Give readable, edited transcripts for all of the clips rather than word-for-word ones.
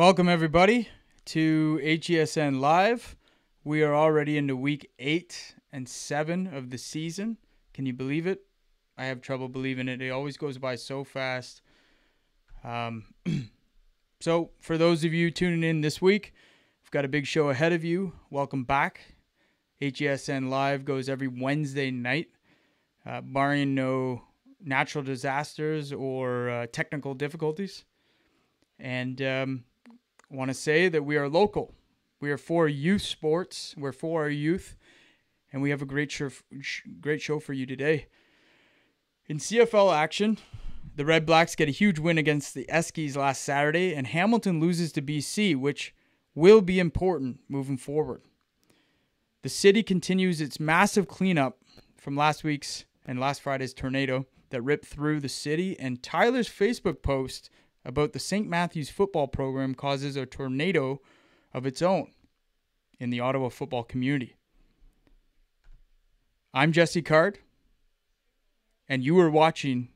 Welcome, everybody, to HESN Live. We are already into week 8 and 7 of the season. Can you believe it? I have trouble believing it. It always goes by so fast. So, for those of you tuning in this week, we've got a big show ahead of you. Welcome back. HESN Live goes every Wednesday night, barring no natural disasters or technical difficulties. And I want to say that we are local. We are for youth sports. We're for our youth. And we have a great show for you today. In CFL action, the Red Blacks get a huge win against the Eskies last Saturday, and Hamilton loses to BC, which will be important moving forward. The city continues its massive cleanup from last week's and last Friday's tornado that ripped through the city, and Tyler's Facebook post about the St. Matthew's football program causes a tornado of its own in the Ottawa football community. I'm Jesse Card, and you are watching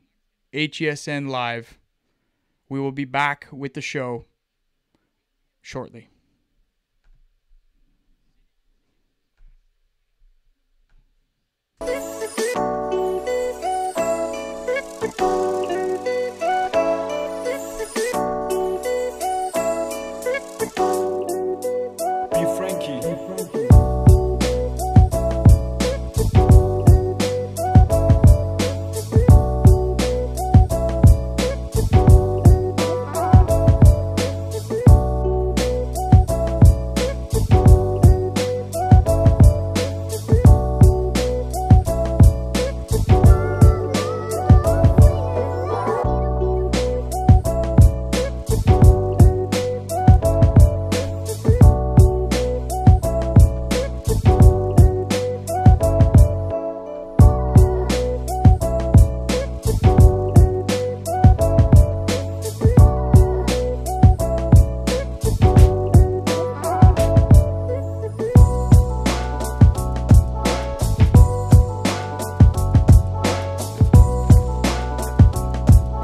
HESN Live. We will be back with the show shortly.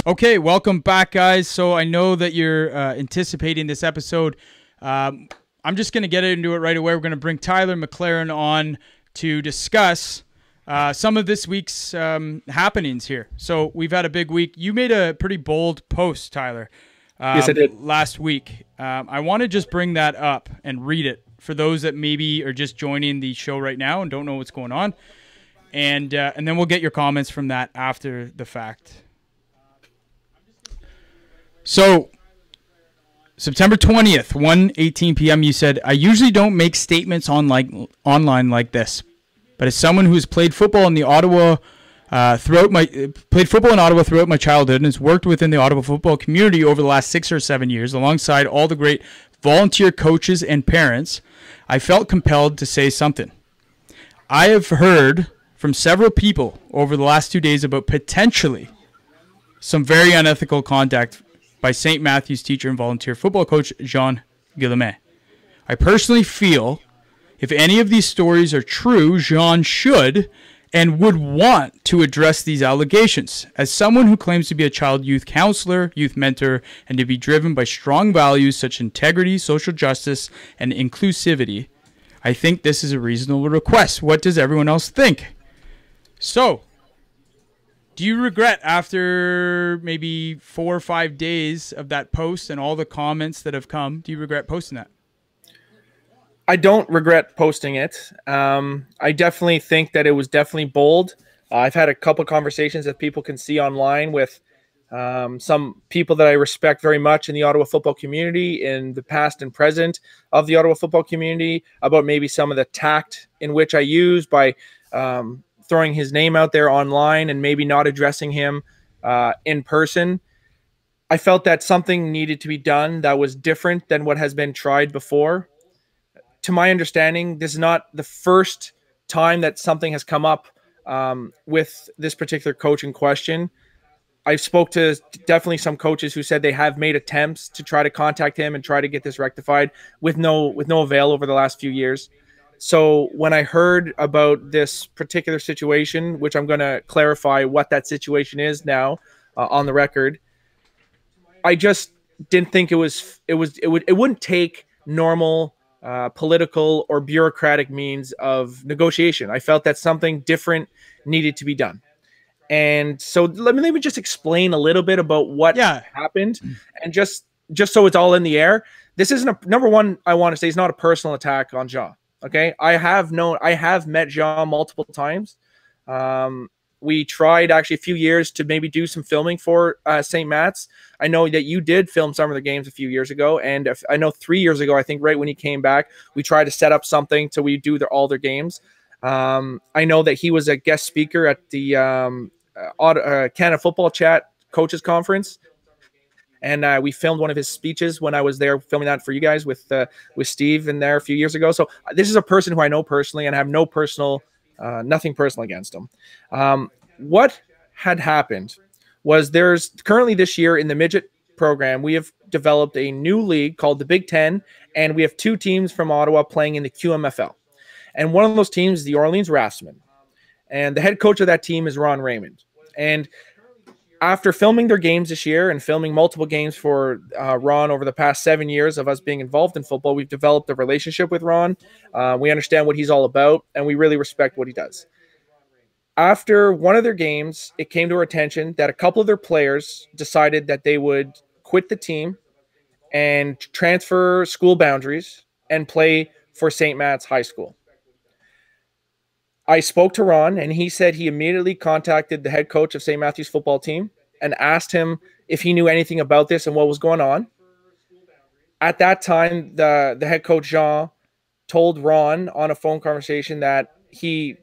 Okay, welcome back, guys. So I know that you're anticipating this episode. I'm just going to get into it right away. We're going to bring Tyler McLaren on to discuss some of this week's happenings here. So we've had a big week. You made a pretty bold post, Tyler, yes, I did. Last week. I want to just bring that up and read it for those that maybe are just joining the show right now and don't know what's going on. And then we'll get your comments from that after the fact. So, September 20th, 1:18 p.m., you said, I usually don't make statements online like this, but as someone who's played football in Ottawa throughout my childhood and has worked within the Ottawa football community over the last 6 or 7 years, alongside all the great volunteer coaches and parents, I felt compelled to say something. I have heard from several people over the last 2 days about potentially some very unethical conduct by St. Matthew's teacher and volunteer football coach Jean Guillemet. I personally feel if any of these stories are true, Jean should and would want to address these allegations. As someone who claims to be a child youth counselor, youth mentor, and to be driven by strong values such as integrity, social justice, and inclusivity, I think this is a reasonable request. What does everyone else think? So, do you regret, after maybe 4 or 5 days of that post and all the comments that have come, do you regret posting that? I don't regret posting it. I definitely think that it was definitely bold. I've had a couple conversations that people can see online with some people that I respect very much in the Ottawa football community, in the past and present of the Ottawa football community, about maybe some of the tact in which I use by throwing his name out there online and maybe not addressing him in person. I felt that something needed to be done that was different than what has been tried before. To my understanding, this is not the first time that something has come up with this particular coach in question. I spoke to definitely some coaches who said they have made attempts to try to contact him and try to get this rectified with no avail over the last few years. So when I heard about this particular situation, which I'm going to clarify what that situation is now on the record, I just didn't think it wouldn't take normal political or bureaucratic means of negotiation. I felt that something different needed to be done. And so let me just explain a little bit about what happened, and just so it's all in the air. This isn't a number one. I want to say it's not a personal attack on Jean. Okay, I have met Jean multiple times. We tried actually a few years to maybe do some filming for St. Matt's. I know that you did film some of the games a few years ago, and I know 3 years ago, I think right when he came back, we tried to set up something till we do all their games. I know that he was a guest speaker at the Canada Football Chat Coaches Conference, and we filmed one of his speeches when I was there filming that for you guys with Steve in there a few years ago. So this is a person who I know personally and have no personal, nothing personal against him. What had happened was there's currently this year in the midget program, we have developed a new league called the Big Ten, and we have 2 teams from Ottawa playing in the QMFL. And one of those teams is the Orleans Raftsmen. And the head coach of that team is Ron Raymond. And after filming their games this year and filming multiple games for Ron over the past 7 years of us being involved in football, we've developed a relationship with Ron. We understand what he's all about, and we really respect what he does. After one of their games, it came to our attention that a couple of their players decided that they would quit the team and transfer school boundaries and play for St. Matt's High School. I spoke to Ron, and he said he immediately contacted the head coach of St. Matthew's football team and asked him if he knew anything about this and what was going on. At that time, the head coach, Jean, told Ron on a phone conversation that he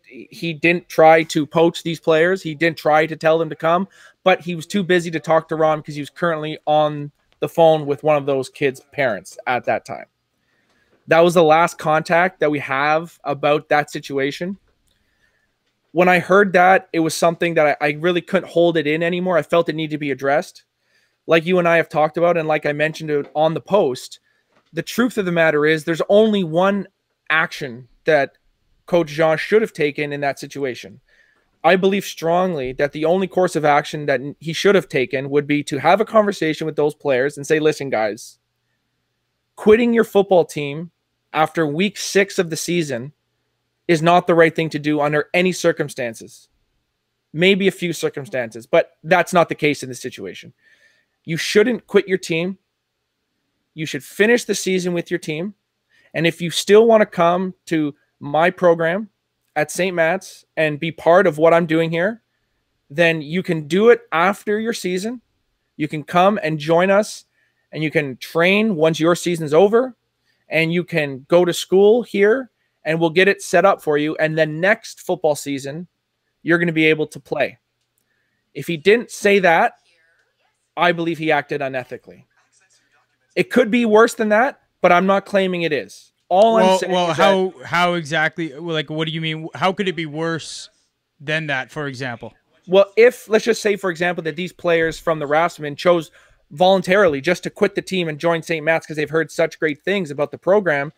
didn't try to poach these players. He didn't try to tell them to come, but he was too busy to talk to Ron because he was currently on the phone with one of those kids' parents at that time. That was the last contact that we have about that situation. When I heard that, it was something that I really couldn't hold it in anymore. I felt it needed to be addressed. Like you and I have talked about, and like I mentioned it on the post, the truth of the matter is there's only one action that Coach Jean should have taken in that situation. I believe strongly that the only course of action that he should have taken would be to have a conversation with those players and say, listen, guys, quitting your football team after week 6 of the season is not the right thing to do under any circumstances. Maybe a few circumstances, but that's not the case in this situation. You shouldn't quit your team. You should finish the season with your team. And if you still want to come to my program at St. Matt's and be part of what I'm doing here, then you can do it after your season. You can come and join us, and you can train once your season's over, and you can go to school here, and we'll get it set up for you. And then next football season, you're going to be able to play. If he didn't say that, I believe he acted unethically. It could be worse than that, but I'm not claiming it is. I'm saying is how exactly, like, what do you mean? How could it be worse than that, for example? Well, let's just say, for example, that these players from the Raftsmen chose voluntarily just to quit the team and join St. Matt's because they've heard such great things about the program.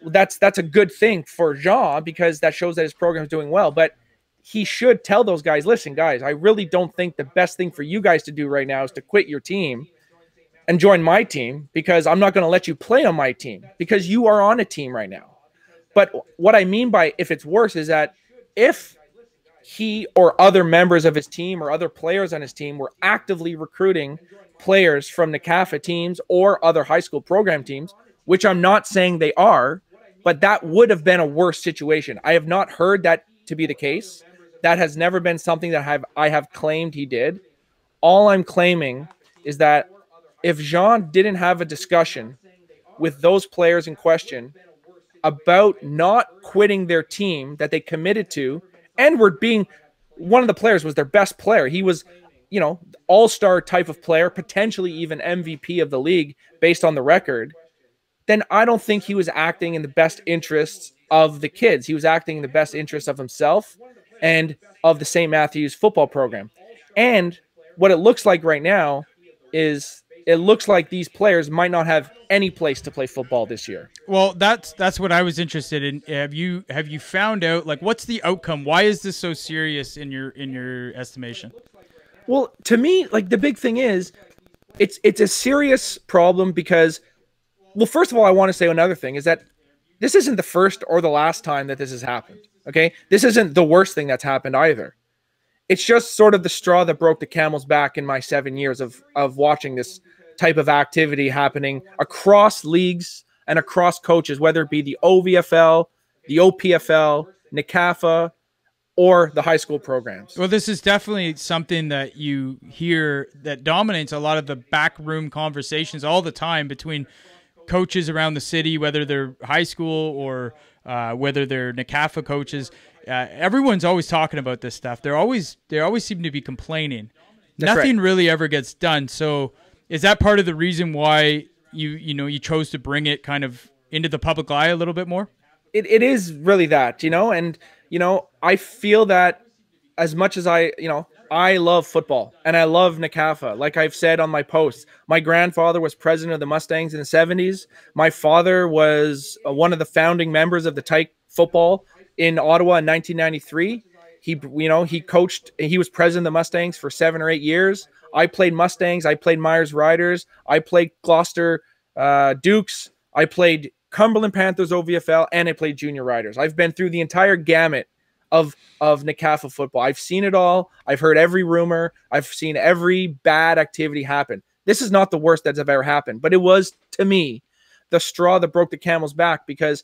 That's a good thing for Jean because that shows that his program is doing well. But he should tell those guys, listen, guys, I really don't think the best thing for you guys to do right now is to quit your team and join my team because I'm not going to let you play on my team because you are on a team right now. But what I mean by if it's worse is that if he or other members of his team or other players on his team were actively recruiting players from the CAFA teams or other high school program teams, which I'm not saying they are, but that would have been a worse situation. I have not heard that to be the case. That has never been something that I have claimed he did. All I'm claiming is that if Jean didn't have a discussion with those players in question about not quitting their team that they committed to, and were being, one of the players was their best player. He was, all-star type of player, potentially even MVP of the league based on the record. Then I don't think he was acting in the best interests of the kids. He was acting in the best interest of himself and of the St. Matthew's football program. And what it looks like right now is it looks like these players might not have any place to play football this year. Well, that's what I was interested in. Have you found out, like, what's the outcome? Why is this so serious in your estimation? Well, to me, like, the big thing is it's a serious problem because, well, first of all, I want to say another thing is that this isn't the first or the last time that this has happened. Okay, this isn't the worst thing that's happened either. It's just sort of the straw that broke the camel's back in my 7 years of watching this type of activity happening across leagues and across coaches, whether it be the OVFL, the OPFL, NCAFA, or the high school programs. Well, this is definitely something that you hear that dominates a lot of the backroom conversations all the time between coaches around the city, whether they're high school or whether they're NCAFA coaches. Everyone's always talking about this stuff. They always seem to be complaining. That's Nothing right. really ever gets done. So is that part of the reason why you chose to bring it kind of into the public eye a little bit more? It is really that, and I feel that as much as I love football and I love NCAFA. Like I've said on my posts, my grandfather was president of the Mustangs in the 70s. My father was one of the founding members of the Tyke football in Ottawa in 1993. He coached, he was president of the Mustangs for 7 or 8 years. I played Mustangs. I played Myers Riders. I played Gloucester Dukes. I played Cumberland Panthers OVFL, and I played Junior Riders. I've been through the entire gamut of NCAFA football. I've seen it all. I've heard every rumor. I've seen every bad activity happen. This is not the worst that's ever happened, but it was, to me, the straw that broke the camel's back, because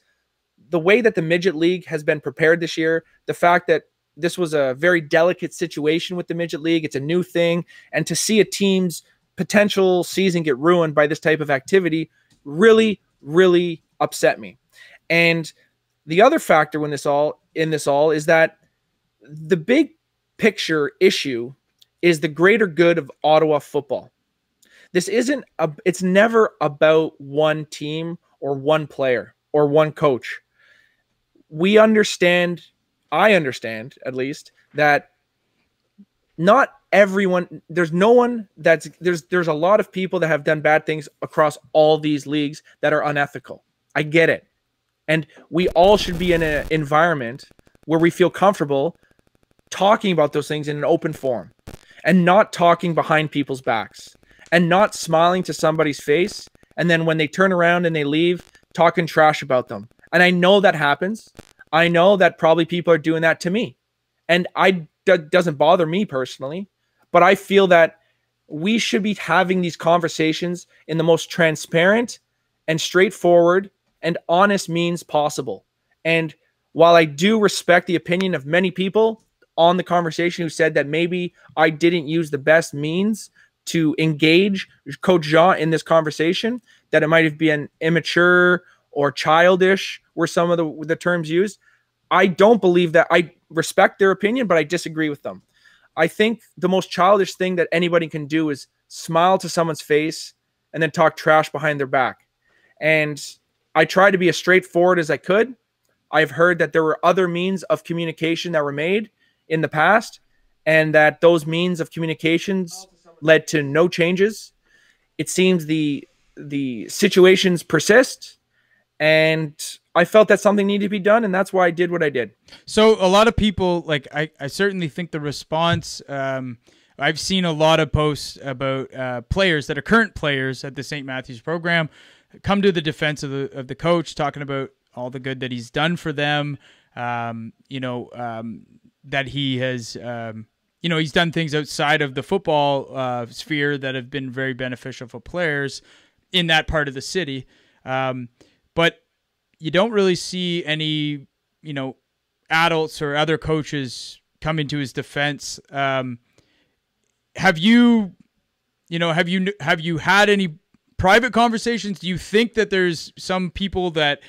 the way that the Midget League has been prepared this year, the fact that this was a very delicate situation with the Midget League, it's a new thing, and to see a team's potential season get ruined by this type of activity really, really upset me. And the other factor in this all is that the big picture issue is the greater good of Ottawa football. It's never about one team or one player or one coach. I understand at least, that not everyone, there's a lot of people that have done bad things across all these leagues that are unethical. I get it. And we all should be in an environment where we feel comfortable talking about those things in an open forum, and not talking behind people's backs, and not smiling to somebody's face, and then when they turn around and they leave, talking trash about them. And I know that happens. I know that probably people are doing that to me. And doesn't bother me personally, but I feel that we should be having these conversations in the most transparent and straightforward and honest means possible. And while I do respect the opinion of many people on the conversation who said that maybe I didn't use the best means to engage Coach Jean in this conversation, that it might have been immature or childish were some of the terms used, I don't believe that. I respect their opinion, but I disagree with them. I think the most childish thing that anybody can do is smile to someone's face and then talk trash behind their back. And I tried to be as straightforward as I could. I've heard that there were other means of communication that were made in the past, and that those means of communications led to no changes. It seems the situations persist, and I felt that something needed to be done, and that's why I did what I did. So a lot of people, like I certainly think the response, I've seen a lot of posts about players that are current players at the St. Matthew's program come to the defense of the coach, talking about all the good that he's done for them, that he has, he's done things outside of the football sphere that have been very beneficial for players in that part of the city. But you don't really see any, adults or other coaches coming to his defense. Have you had any private conversations? Do you think that there's some people that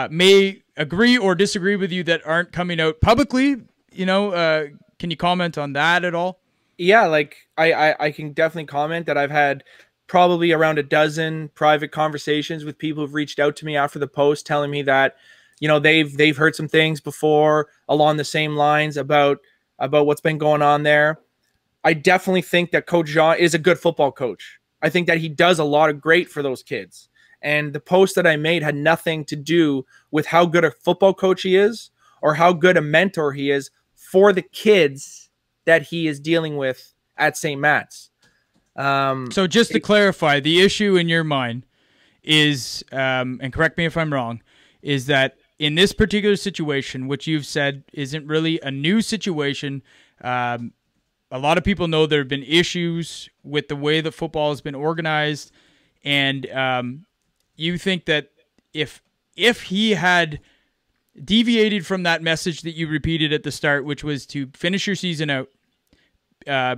may agree or disagree with you that aren't coming out publicly? Can you comment on that at all? Yeah, like I can definitely comment that I've had probably around a dozen private conversations with people who've reached out to me after the post, telling me that, they've heard some things before along the same lines about what's been going on there. I definitely think that Coach Jean is a good football coach. I think that he does a lot of great for those kids. And the post that I made had nothing to do with how good a football coach he is or how good a mentor he is for the kids that he is dealing with at St. Matt's. So just to clarify, the issue in your mind is, and correct me if I'm wrong, is that in this particular situation, which you've said isn't really a new situation, a lot of people know there have been issues with the way that football has been organized, and you think that if he had deviated from that message that you repeated at the start, which was to finish your season out,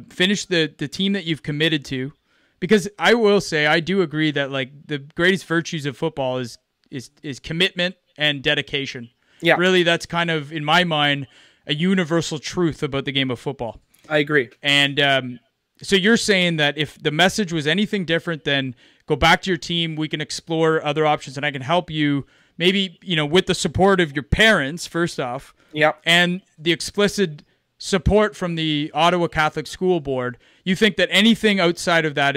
finish the team that you've committed to, because I will say I do agree that like the greatest virtues of football is commitment and dedication. Yeah, really, that's kind of in my mind a universal truth about the game of football. I agree. And so you're saying that if the message was anything different than go back to your team, we can explore other options, and I can help you. Maybe, with the support of your parents, first off, and the explicit support from the Ottawa Catholic School Board, you think that anything outside of that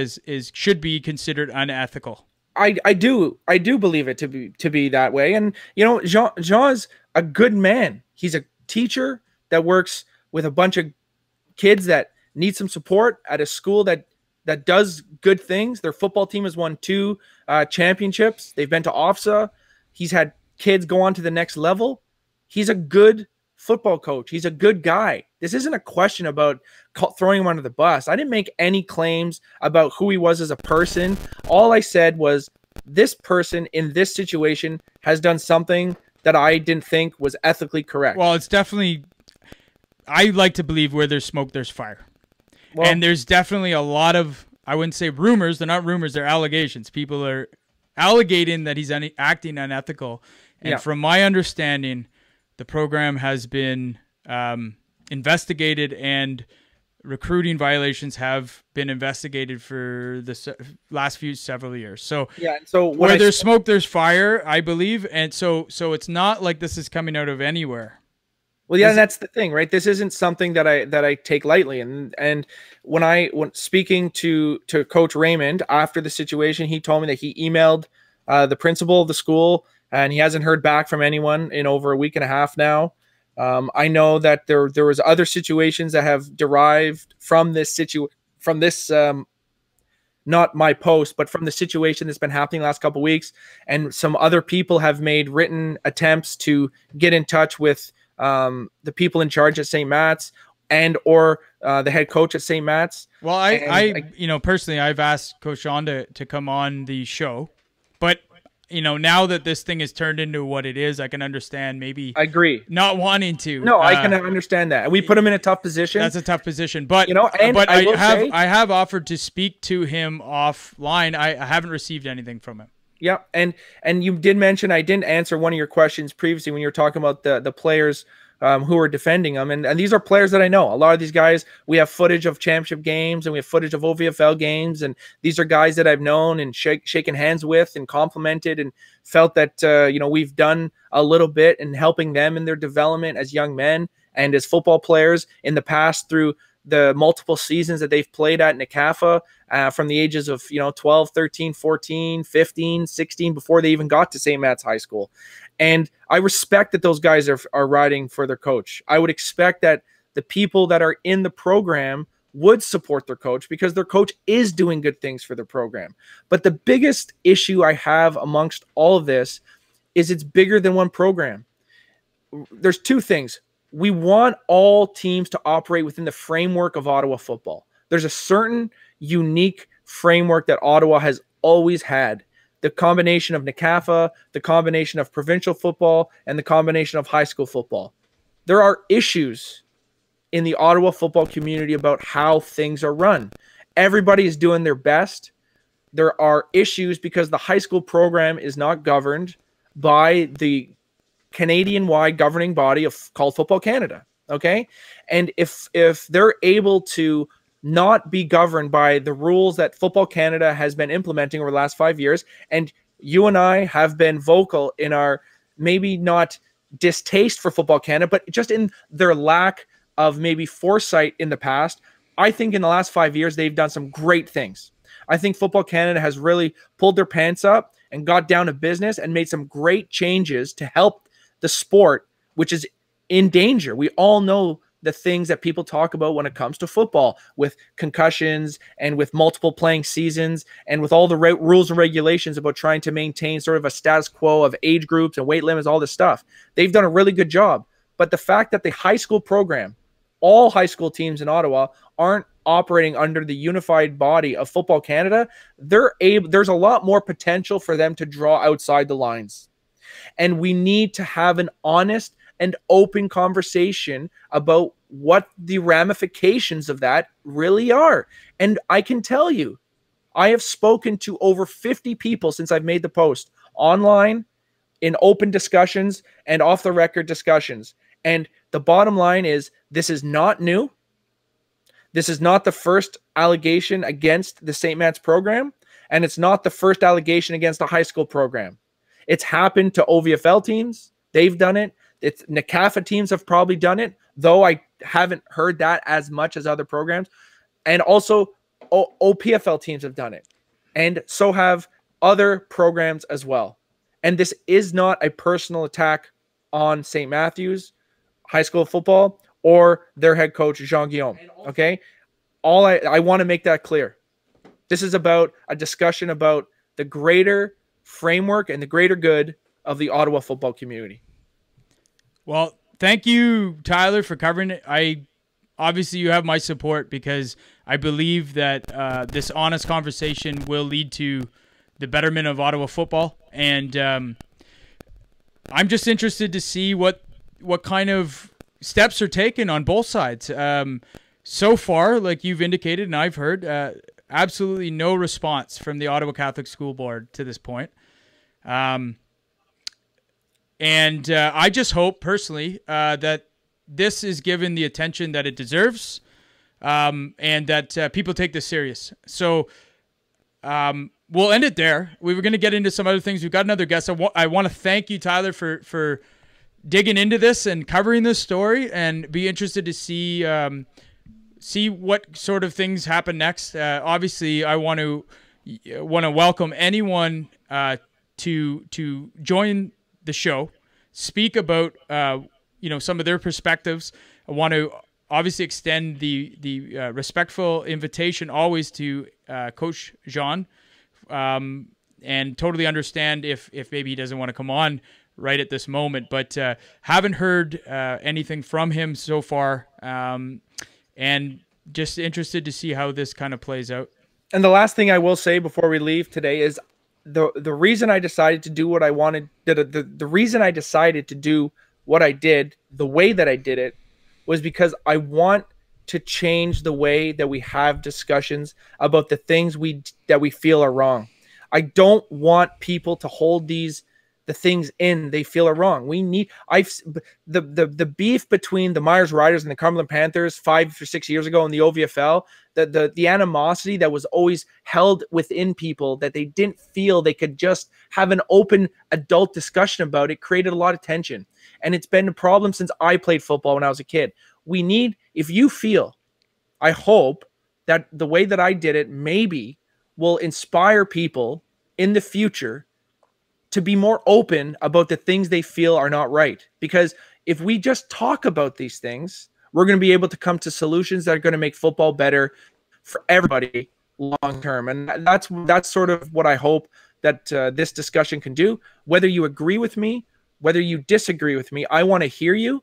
should be considered unethical? I do believe it to be that way. And Jean is a good man. He's a teacher that works with a bunch of kids that need some support at a school that does good things. Their football team has won 2 championships. They've been to OFSA. He's had kids go on to the next level. He's a good football coach. He's a good guy. This isn't a question about throwing him under the bus. I didn't make any claims about who he was as a person. All I said was this person in this situation has done something that I didn't think was ethically correct. Well, it's definitely, I like to believe where there's smoke, there's fire. Well, and there's definitely a lot of, I wouldn't say rumors. They're not rumors. They're allegations. People are alleging that he's acting unethical. And from my understanding, the program has been investigated, and recruiting violations have been investigated for the last several years. So so where there's smoke, there's fire, I believe. And so it's not like this is coming out of anywhere. Well, and that's the thing, right? This isn't something that I take lightly. And when speaking to Coach Raymond after the situation, he told me that he emailed the principal of the school, and he hasn't heard back from anyone in over a week and a half now. I know that there was other situations that have derived from this not my post, but from the situation that's been happening the last couple of weeks. And some other people have made written attempts to get in touch with the people in charge at St. Matt's or the head coach at St. Matt's. Well, I personally, I've asked Coach Sean to come on the show, but now that this thing has turned into what it is, I can understand maybe. I agree. Not wanting to. No, I can understand that. And we put him in a tough position. That's a tough position, but I have offered to speak to him offline. I haven't received anything from him. Yeah, and you did mention I didn't answer one of your questions previously when you were talking about the players who are defending them, and these are players that I know. A lot of these guys, we have footage of championship games, and we have footage of OVFL games, and these are guys that I've known and shaken hands with and complimented and felt that we've done a little bit in helping them in their development as young men and as football players in the past through the multiple seasons that they've played at NCAFA from the ages of 12, 13, 14, 15, 16 before they even got to St. Matt's High School. And I respect that those guys are riding for their coach. I would expect that the people that are in the program would support their coach because their coach is doing good things for their program. But the biggest issue I have amongst all of this is it's bigger than one program. There's 2 things. We want all teams to operate within the framework of Ottawa football. There's a certain unique framework that Ottawa has always had. The combination of NCAFA, the combination of provincial football, and the combination of high school football. There are issues in the Ottawa football community about how things are run. Everybody is doing their best. There are issues because the high school program is not governed by the Canadian-wide governing body called Football Canada, okay? And if they're able to not be governed by the rules that Football Canada has been implementing over the last 5 years, and you and I have been vocal in our maybe not distaste for Football Canada, but just in their lack of maybe foresight in the past, I think in the last 5 years they've done some great things. I think Football Canada has really pulled their pants up and got down to business and made some great changes to help the sport, which is in danger. We all know the things that people talk about when it comes to football, with concussions and with multiple playing seasons and with all the rules and regulations about trying to maintain sort of a status quo of age groups and weight limits, all this stuff. They've done a really good job. But the fact that the high school program, all high school teams in Ottawa, aren't operating under the unified body of Football Canada, there's a lot more potential for them to draw outside the lines. And we need to have an honest and open conversation about what the ramifications of that really are. And I can tell you, I have spoken to over 50 people since I've made the post, online, in open discussions and off the record discussions. And the bottom line is, this is not new. This is not the first allegation against the St. Matt's program, and it's not the first allegation against a high school program. It's happened to OVFL teams. They've done it. It's NCAFA teams have probably done it, though I haven't heard that as much as other programs. And also OPFL teams have done it. And so have other programs as well. And this is not a personal attack on St. Matthew's high school football or their head coach, Jean-Guillaume. Okay? I want to make that clear. This is about a discussion about the greater framework and the greater good of the Ottawa football community. Well, thank you, Tyler, for covering it. Obviously you have my support, because I believe that this honest conversation will lead to the betterment of Ottawa football. And I'm just interested to see what kind of steps are taken on both sides. So far, like you've indicated and I've heard, absolutely no response from the Ottawa Catholic School Board to this point. And I just hope personally that this is given the attention that it deserves, and that people take this serious. So we'll end it there. We were going to get into some other things. We've got another guest. I want to thank you, Tyler, for digging into this and covering this story, and be interested to see what sort of things happen next. Obviously, I want to welcome anyone to join the show, speak about some of their perspectives. I want to obviously extend the respectful invitation always to Coach Jean, and totally understand if maybe he doesn't want to come on right at this moment, but haven't heard anything from him so far, and just interested to see how this kind of plays out. And the last thing I will say before we leave today is the reason I decided to do what I wanted, the reason I decided to do what I did, the way that I did it, was because I want to change the way that we have discussions about the things that we feel are wrong. I don't want people to hold the things in they feel are wrong. The beef between the Myers Riders and the Cumberland Panthers 5 or 6 years ago in the OVFL, the animosity that was always held within people, that they didn't feel they could just have an open adult discussion about it, created a lot of tension. And it's been a problem since I played football when I was a kid. If you feel, I hope that the way that I did it maybe will inspire people in the future to be more open about the things they feel are not right. Because if we just talk about these things, we're going to be able to come to solutions that are going to make football better for everybody long term. And that's sort of what I hope that this discussion can do. Whether you agree with me, whether you disagree with me, I want to hear you.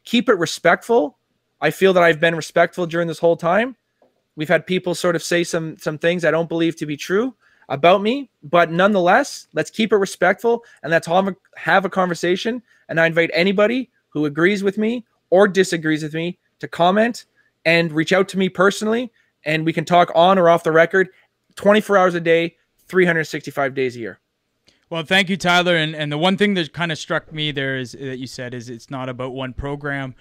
Keep it respectful. I feel that I've been respectful during this whole time. We've had people sort of say some things I don't believe to be true about me, but nonetheless, let's keep it respectful and let's have a conversation. And I invite anybody who agrees with me or disagrees with me to comment and reach out to me personally, and we can talk on or off the record 24 hours a day, 365 days a year. Well, thank you, Tyler. And the one thing that kind of struck me there is that you said is it's not about one program.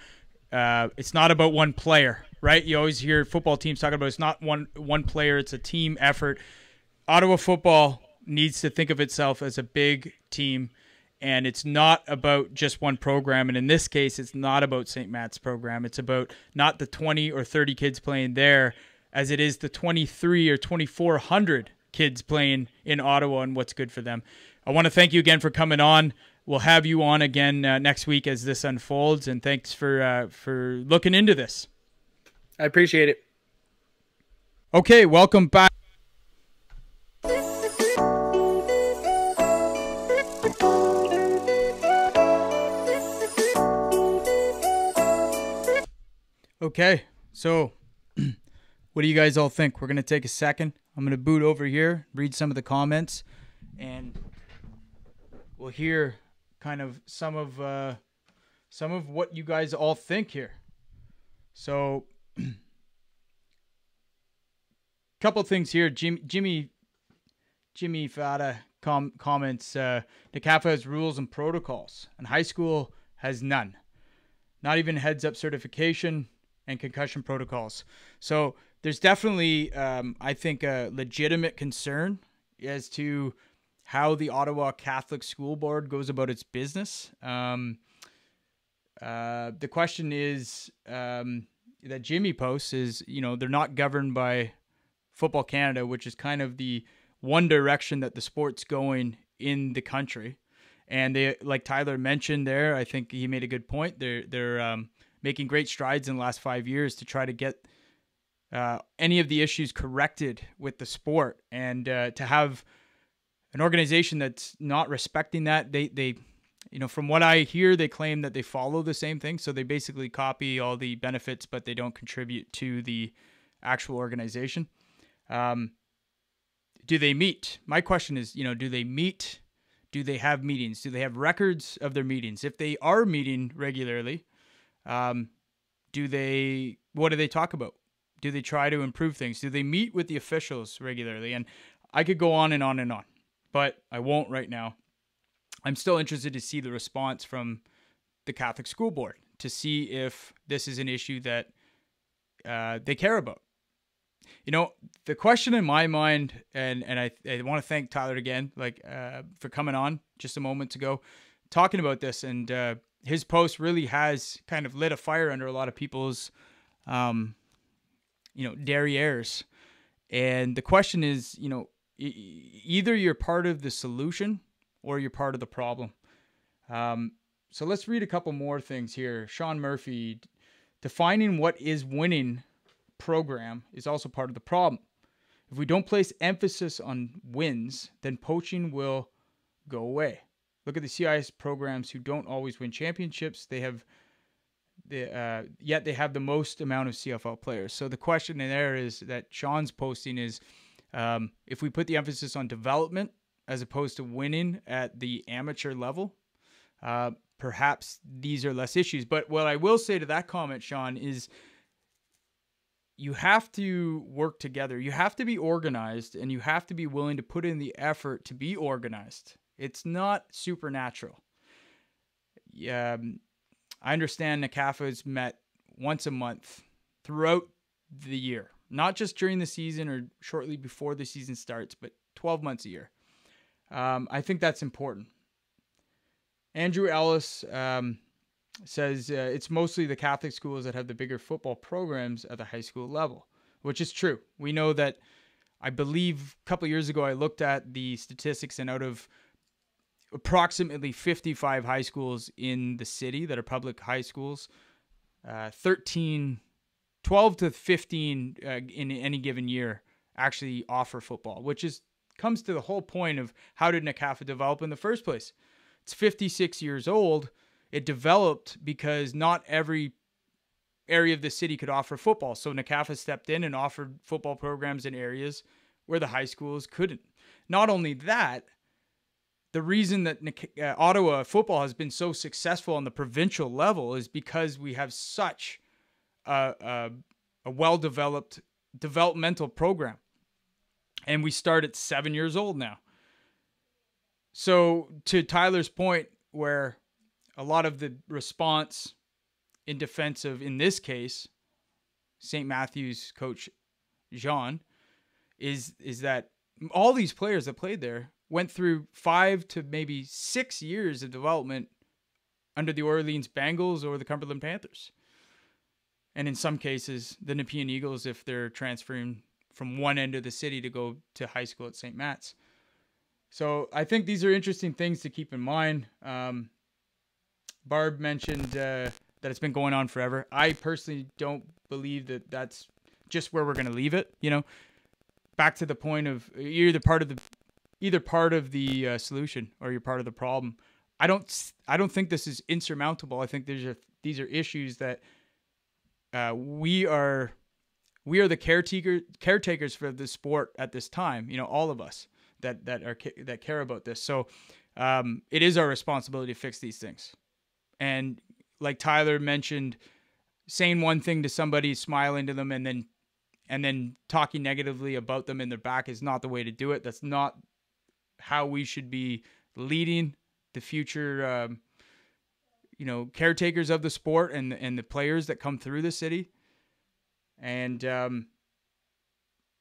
It's not about one player, right? You always hear football teams talking about it's not one player. It's a team effort. Ottawa football needs to think of itself as a big team, and it's not about just one program. And in this case, it's not about St. Matt's program. It's about not the 20 or 30 kids playing there as it is the 23 or 2,400 kids playing in Ottawa and what's good for them. I want to thank you again for coming on. we'll have you on again next week as this unfolds. And thanks for looking into this. I appreciate it. Okay, welcome back. Okay, so what do you guys all think? We're going to take a second. I'm going to boot over here, read some of the comments, and we'll hear kind of some of what you guys all think here. So, couple things here. Jimmy Fada comments, NACAFA has rules and protocols, and high school has none. Not even heads-up certification and concussion protocols. So there's definitely, I think, a legitimate concern as to how the Ottawa Catholic School Board goes about its business. The question is that Jimmy posts is, they're not governed by Football Canada, which is kind of the one direction that the sport's going in the country. And they, like Tyler mentioned there, I think he made a good point. They're making great strides in the last 5 years to try to get any of the issues corrected with the sport, and to have an organization that's not respecting that. They from what I hear, they claim that they follow the same thing. So they basically copy all the benefits, but they don't contribute to the actual organization. Do they meet? My question is, do they meet? Do they have meetings? Do they have records of their meetings? If they are meeting regularly, what do they talk about? Do they try to improve things? Do they meet with the officials regularly? And I could go on and on and on, but I won't right now. I'm still interested to see the response from the Catholic School Board to see if this is an issue that they care about. The question in my mind, and I want to thank Tyler again, for coming on just a moment ago, talking about this, and his post really has kind of lit a fire under a lot of people's, derrieres. And the question is, either you're part of the solution or you're part of the problem. So let's read a couple more things here. Sean Murphy, defining what is winning program is also part of the problem. If we don't place emphasis on wins, then poaching will go away. Look at the CIS programs who don't always win championships. Yet they have the most amount of CFL players. So the question there is that Sean's posting is, if we put the emphasis on development as opposed to winning at the amateur level, perhaps these are less issues. But what I will say to that comment, Sean, is you have to work together. You have to be organized, and you have to be willing to put in the effort to be organized. It's not supernatural. I understand NACAFA is met once a month throughout the year, not just during the season or shortly before the season starts, but 12 months a year. I think that's important. Andrew Ellis says it's mostly the Catholic schools that have the bigger football programs at the high school level, which is true. We know that. I believe a couple of years ago I looked at the statistics, and out of approximately 55 high schools in the city that are public high schools, 12 to 15 in any given year actually offer football, which comes to the whole point of how did NACAFA develop in the first place. It's 56 years old. It developed because not every area of the city could offer football. So NACAFA stepped in and offered football programs in areas where the high schools couldn't. Not only that, the reason that Ottawa football has been so successful on the provincial level is because we have such a well-developed developmental program. And we start at 7 years old now. So to Tyler's point, where a lot of the response in defense of, in this case, St. Matthew's coach Jean, is that all these players that played there went through 5 to maybe 6 years of development under the Orleans Bengals or the Cumberland Panthers. And in some cases, the Nepean Eagles, if they're transferring from one end of the city to go to high school at St. Matt's. So I think these are interesting things to keep in mind. Barb mentioned that it's been going on forever. I personally don't believe that that's just where we're going to leave it. You know, back to the point of you're either part of the solution or you're part of the problem. I don't think this is insurmountable. I think these are issues that we are the caretakers for the sport at this time. You know, all of us that care about this. So it is our responsibility to fix these things. And like Tyler mentioned, saying one thing to somebody, smiling to them, and then talking negatively about them in their back is not the way to do it. That's not how we should be leading the future, caretakers of the sport and the players that come through the city. And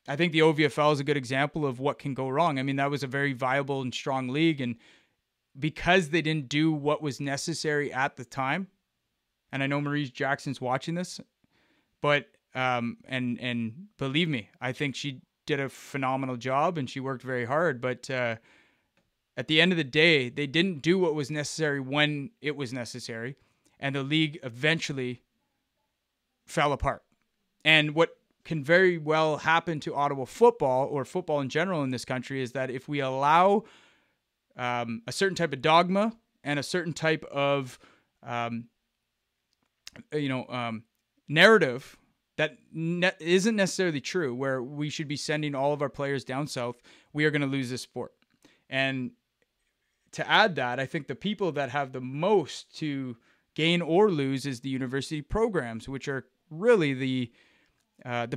I think the OVFL is a good example of what can go wrong. I mean, that was a very viable and strong league, and because they didn't do what was necessary at the time, and I know Maurice Jackson's watching this, but and believe me, I think she did a phenomenal job and she worked very hard, but at the end of the day, they didn't do what was necessary when it was necessary, and the league eventually fell apart. And what can very well happen to Ottawa football or football in general in this country is that if we allow a certain type of dogma and a certain type of narrative that isn't necessarily true, where we should be sending all of our players down south, we are going to lose this sport. And to add that, I think the people that have the most to gain or lose is the university programs, which are really the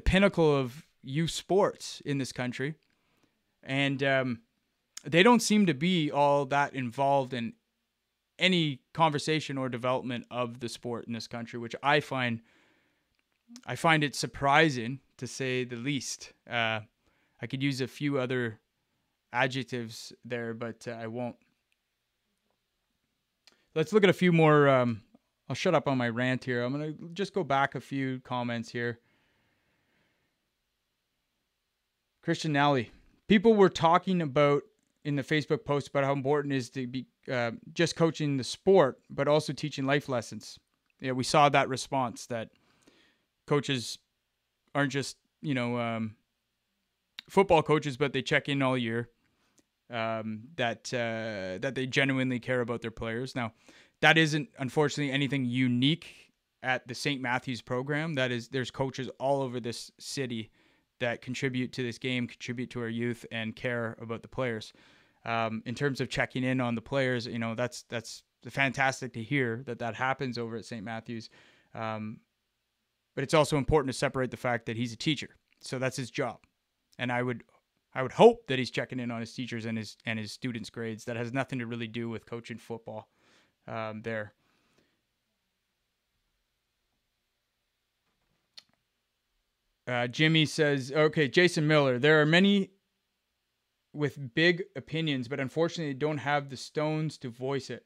pinnacle of youth sports in this country. And they don't seem to be all that involved in any conversation or development of the sport in this country, which I find it surprising, to say the least. I could use a few other adjectives there, but I won't. Let's look at a few more. I'll shut up on my rant here. I'm going to just go back a few comments here. Christian Nally. People were talking about in the Facebook post about how important it is to be just coaching the sport, but also teaching life lessons. Yeah, we saw that response that coaches aren't just, football coaches, but they check in all year. That they genuinely care about their players. Now, that isn't unfortunately anything unique at the St. Matthews program. There's coaches all over this city that contribute to this game, contribute to our youth, and care about the players. In terms of checking in on the players, that's fantastic to hear that happens over at St. Matthews. But it's also important to separate the fact that he's a teacher, so that's his job, and I would hope that he's checking in on his teachers and his students' grades. That has nothing to really do with coaching football there. Jimmy says, okay, Jason Miller, there are many with big opinions, but unfortunately don't have the stones to voice it.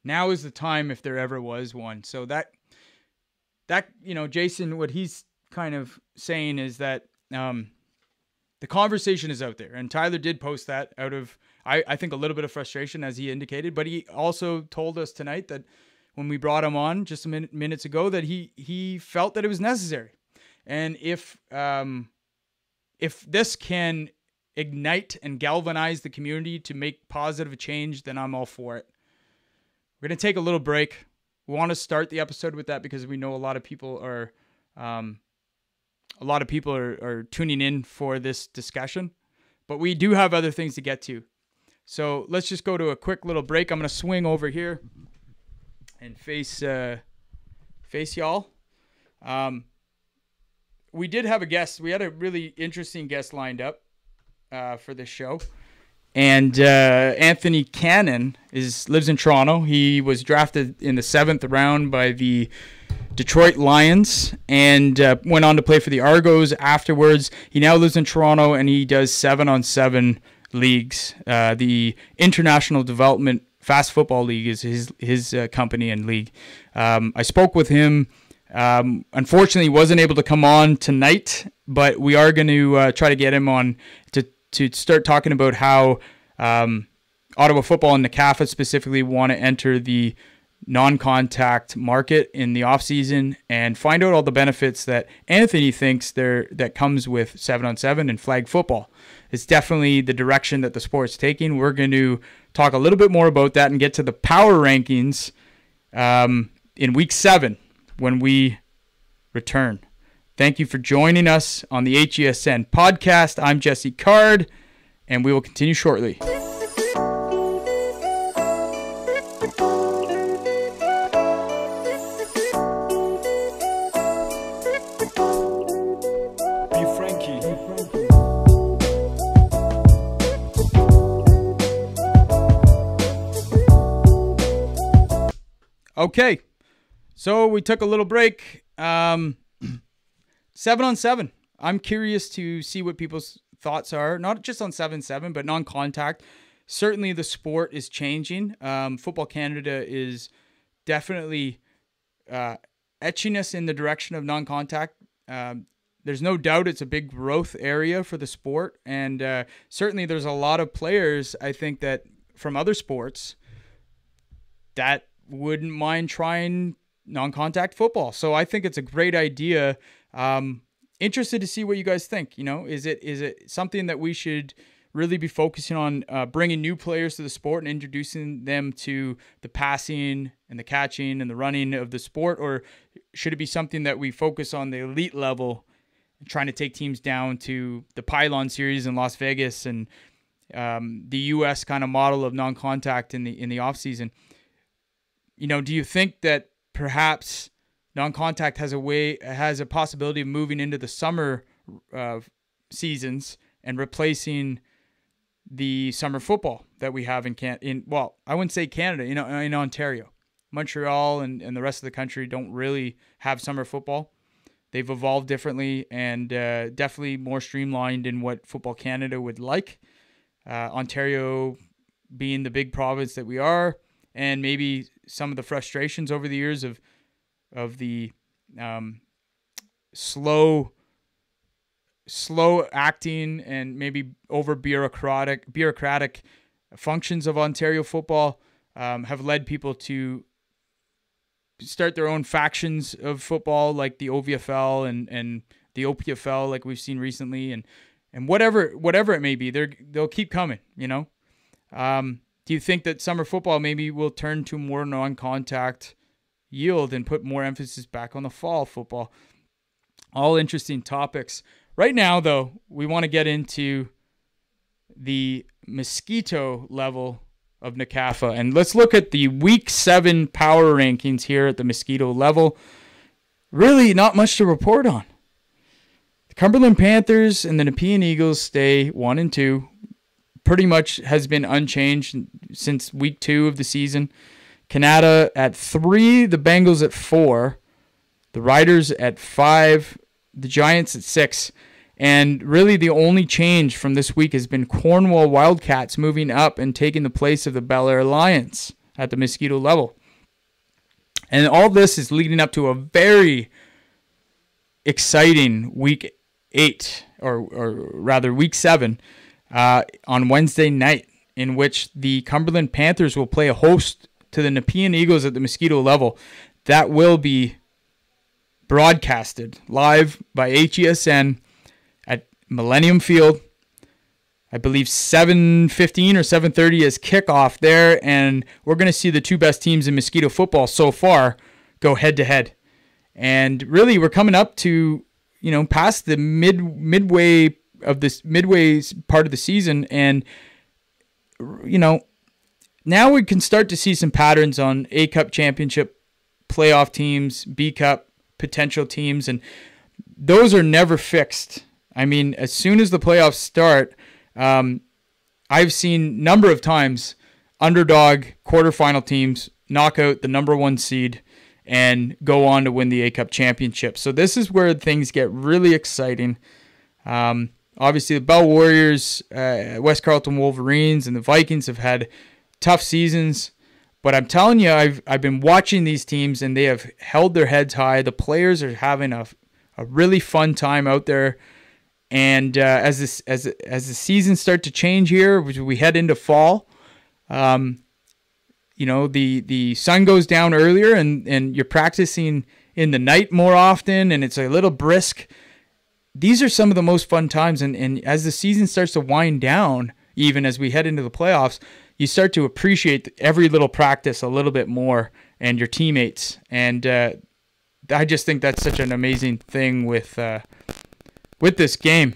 Now is the time if there ever was one. So that Jason, what he's kind of saying is that the conversation is out there, and Tyler did post that out of, I think, a little bit of frustration, as he indicated, but he also told us tonight that when we brought him on just minutes ago, that he felt that it was necessary. And if this can ignite and galvanize the community to make positive change, then I'm all for it. We're going to take a little break. We want to start the episode with that because we know a lot of people are tuning in for this discussion, but we do have other things to get to. So let's just go to a quick little break. I'm going to swing over here and face y'all. We did have a guest. We had a really interesting guest lined up for this show. And Anthony Cannon lives in Toronto. He was drafted in the 7th round by the Detroit Lions and went on to play for the Argos afterwards. He now lives in Toronto, and he does 7-on-7 leagues. The International Development Fast Football League is his company and league. I spoke with him. Unfortunately, he wasn't able to come on tonight, but we are going to try to get him on to start talking about how Ottawa Football and NCAFA specifically want to enter the non-contact market in the offseason and find out all the benefits that Anthony thinks that comes with 7-on-7 and flag football. It's definitely the direction that the sport's taking. We're going to talk a little bit more about that and get to the power rankings in week 7 when we return. Thank you for joining us on the HESN podcast. I'm Jesse Card, and we will continue shortly. Okay, so we took a little break. 7-on-7. I'm curious to see what people's thoughts are, not just on 7-7, but non-contact. Certainly the sport is changing. Football Canada is definitely etching us in the direction of non-contact. There's no doubt it's a big growth area for the sport, and certainly there's a lot of players, I think, that from other sports that wouldn't mind trying non-contact football. So I think it's a great idea. Interested to see what you guys think. Is it something that we should really be focusing on, bringing new players to the sport and introducing them to the passing and the catching and the running of the sport? Or should it be something that we focus on the elite level, trying to take teams down to the Pylon series in Las Vegas and the US kind of model of non-contact in the off season? Do you think that perhaps non-contact has a possibility of moving into the summer seasons and replacing the summer football that we have I wouldn't say Canada, in Ontario. Montreal and the rest of the country don't really have summer football. They've evolved differently and definitely more streamlined in what Football Canada would like. Ontario being the big province that we are, and maybe some of the frustrations over the years of the slow acting and maybe over bureaucratic functions of Ontario football have led people to start their own factions of football, like the OVFL and the OPFL, like we've seen recently, and whatever it may be, they'll keep coming. Do you think that summer football maybe will turn to more non-contact yield and put more emphasis back on the fall football? All interesting topics. Right now, though, we want to get into the mosquito level of NCAFA. And let's look at the Week 7 power rankings here at the mosquito level. Really not much to report on. The Cumberland Panthers and the Nepean Eagles stay 1 and 2. Pretty much has been unchanged since week 2 of the season. Canada at 3, the Bengals at 4, the Riders at 5, the Giants at 6. And really the only change from this week has been Cornwall Wildcats moving up and taking the place of the Bel Air Lions at the mosquito level. And all this is leading up to a very exciting week 8, or rather week 7, on Wednesday night, in which the Cumberland Panthers will play a host to the Nepean Eagles at the mosquito level. That will be broadcasted live by HESN at Millennium Field. I believe 7:15 or 7:30 is kickoff there, and we're going to see the two best teams in mosquito football so far go head-to-head. And really, we're coming up to, past the midway part of the season, and now we can start to see some patterns on A Cup championship playoff teams, B Cup potential teams, and those are never fixed. I mean, as soon as the playoffs start, I've seen number of times underdog quarterfinal teams knock out the number 1 seed and go on to win the A Cup championship. So this is where things get really exciting. Obviously, the Bell Warriors, West Carleton Wolverines, and the Vikings have had tough seasons. But I'm telling you, I've been watching these teams, and they have held their heads high. The players are having a really fun time out there. And as the seasons start to change here, we head into fall. The sun goes down earlier, and you're practicing in the night more often, and it's a little brisk. These are some of the most fun times, and as the season starts to wind down, even as we head into the playoffs, you start to appreciate every little practice a little bit more, and your teammates. And I just think that's such an amazing thing with this game.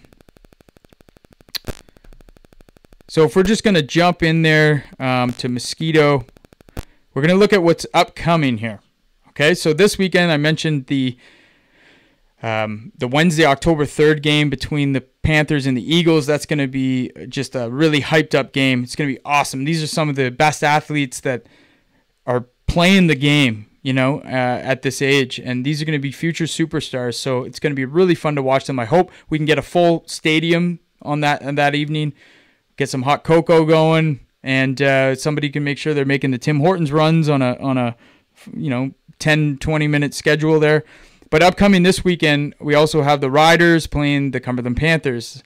So if we're just going to jump in there to Mosquito, we're going to look at what's upcoming here. Okay, so this weekend I mentioned the Wednesday, October 3rd game between the Panthers and the Eagles. That's going to be just a really hyped up game. It's going to be awesome. These are some of the best athletes that are playing the game, at this age. And these are going to be future superstars. So it's going to be really fun to watch them. I hope we can get a full stadium on that evening, get some hot cocoa going, and somebody can make sure they're making the Tim Hortons runs on a 10, 20-minute schedule there. But upcoming this weekend, we also have the Riders playing the Cumberland Panthers.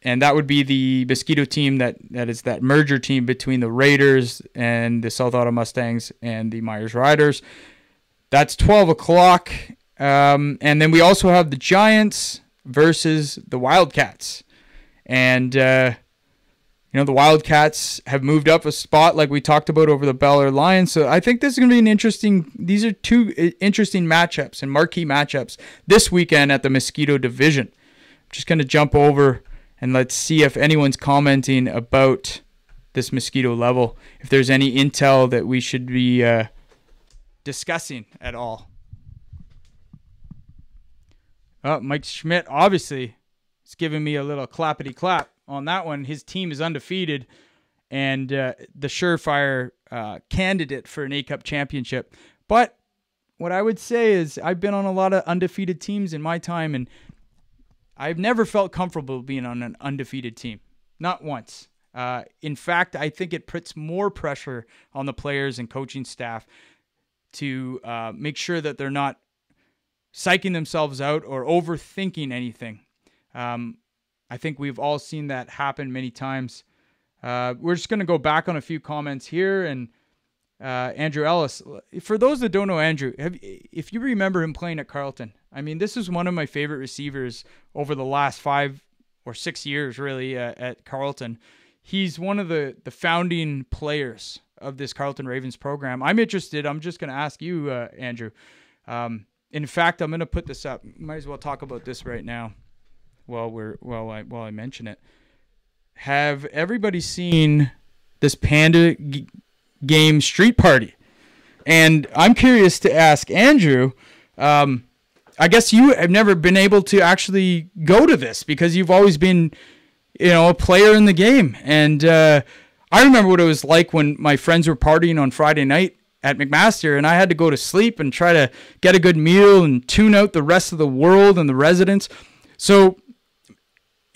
And that would be the Mosquito team that is that merger team between the Raiders and the South Ottawa Mustangs and the Myers Riders. That's 12 o'clock. And then we also have the Giants versus the Wildcats. And, the Wildcats have moved up a spot like we talked about over the Bel Air Lions. So I think this is going to be these are two interesting matchups and marquee matchups this weekend at the Mosquito Division. I'm just going to jump over and let's see if anyone's commenting about this Mosquito level, if there's any intel that we should be discussing at all. Mike Schmidt, obviously, is giving me a little clappity clap on that one. His team is undefeated and the surefire candidate for an A-Cup championship. But what I would say is I've been on a lot of undefeated teams in my time, and I've never felt comfortable being on an undefeated team. Not once. In fact, I think it puts more pressure on the players and coaching staff to make sure that they're not psyching themselves out or overthinking anything. I think we've all seen that happen many times. We're just going to go back on a few comments here. And Andrew Ellis, for those that don't know Andrew, if you remember him playing at Carleton, I mean, this is one of my favorite receivers over the last 5 or 6 years, really, at Carleton. He's one of the founding players of this Carleton Ravens program. I'm interested. I'm just going to ask you, Andrew. In fact, I'm going to put this up. Might as well talk about this right now. While I mention it, have everybody seen this Panda game street party? And I'm curious to ask Andrew. I guess you have never been able to actually go to this because you've always been, a player in the game. And I remember what it was like when my friends were partying on Friday night at McMaster, and I had to go to sleep and try to get a good meal and tune out the rest of the world and the residents. So,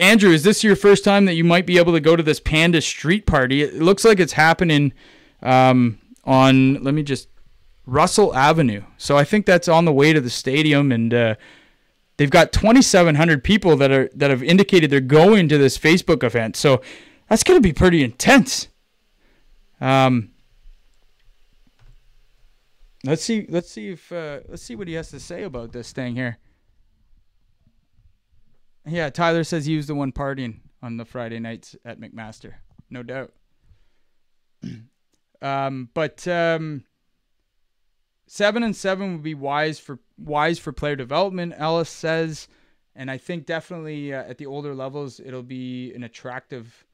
Andrew, is this your first time that you might be able to go to this Panda street party? It looks like it's happening on, Russell Avenue. So I think that's on the way to the stadium, and they've got 2,700 people that have indicated they're going to this Facebook event. So that's going to be pretty intense. Let's see what he has to say about this thing here. Yeah, Tyler says he was the one partying on the Friday nights at McMaster. No doubt. But 7-7 would be wise for player development, Ellis says. And I think definitely at the older levels, it'll be an attractive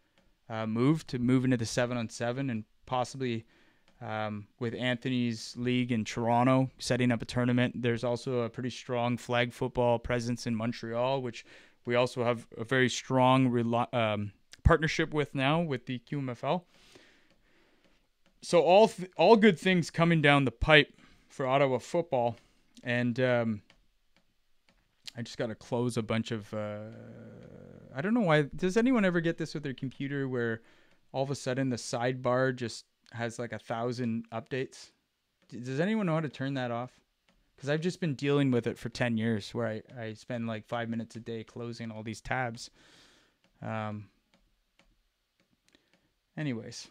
move to move into the 7-on-7 and possibly with Anthony's league in Toronto setting up a tournament. There's also a pretty strong flag football presence in Montreal, which we also have a very strong partnership with now with the QMFL. So all good things coming down the pipe for Ottawa football. And I just got to close a bunch of... I don't know why. Does anyone ever get this with their computer where all of a sudden the sidebar just has like 1,000 updates? Does anyone know how to turn that off? because I've just been dealing with it for 10 years where I spend like 5 minutes a day closing all these tabs. Anyways.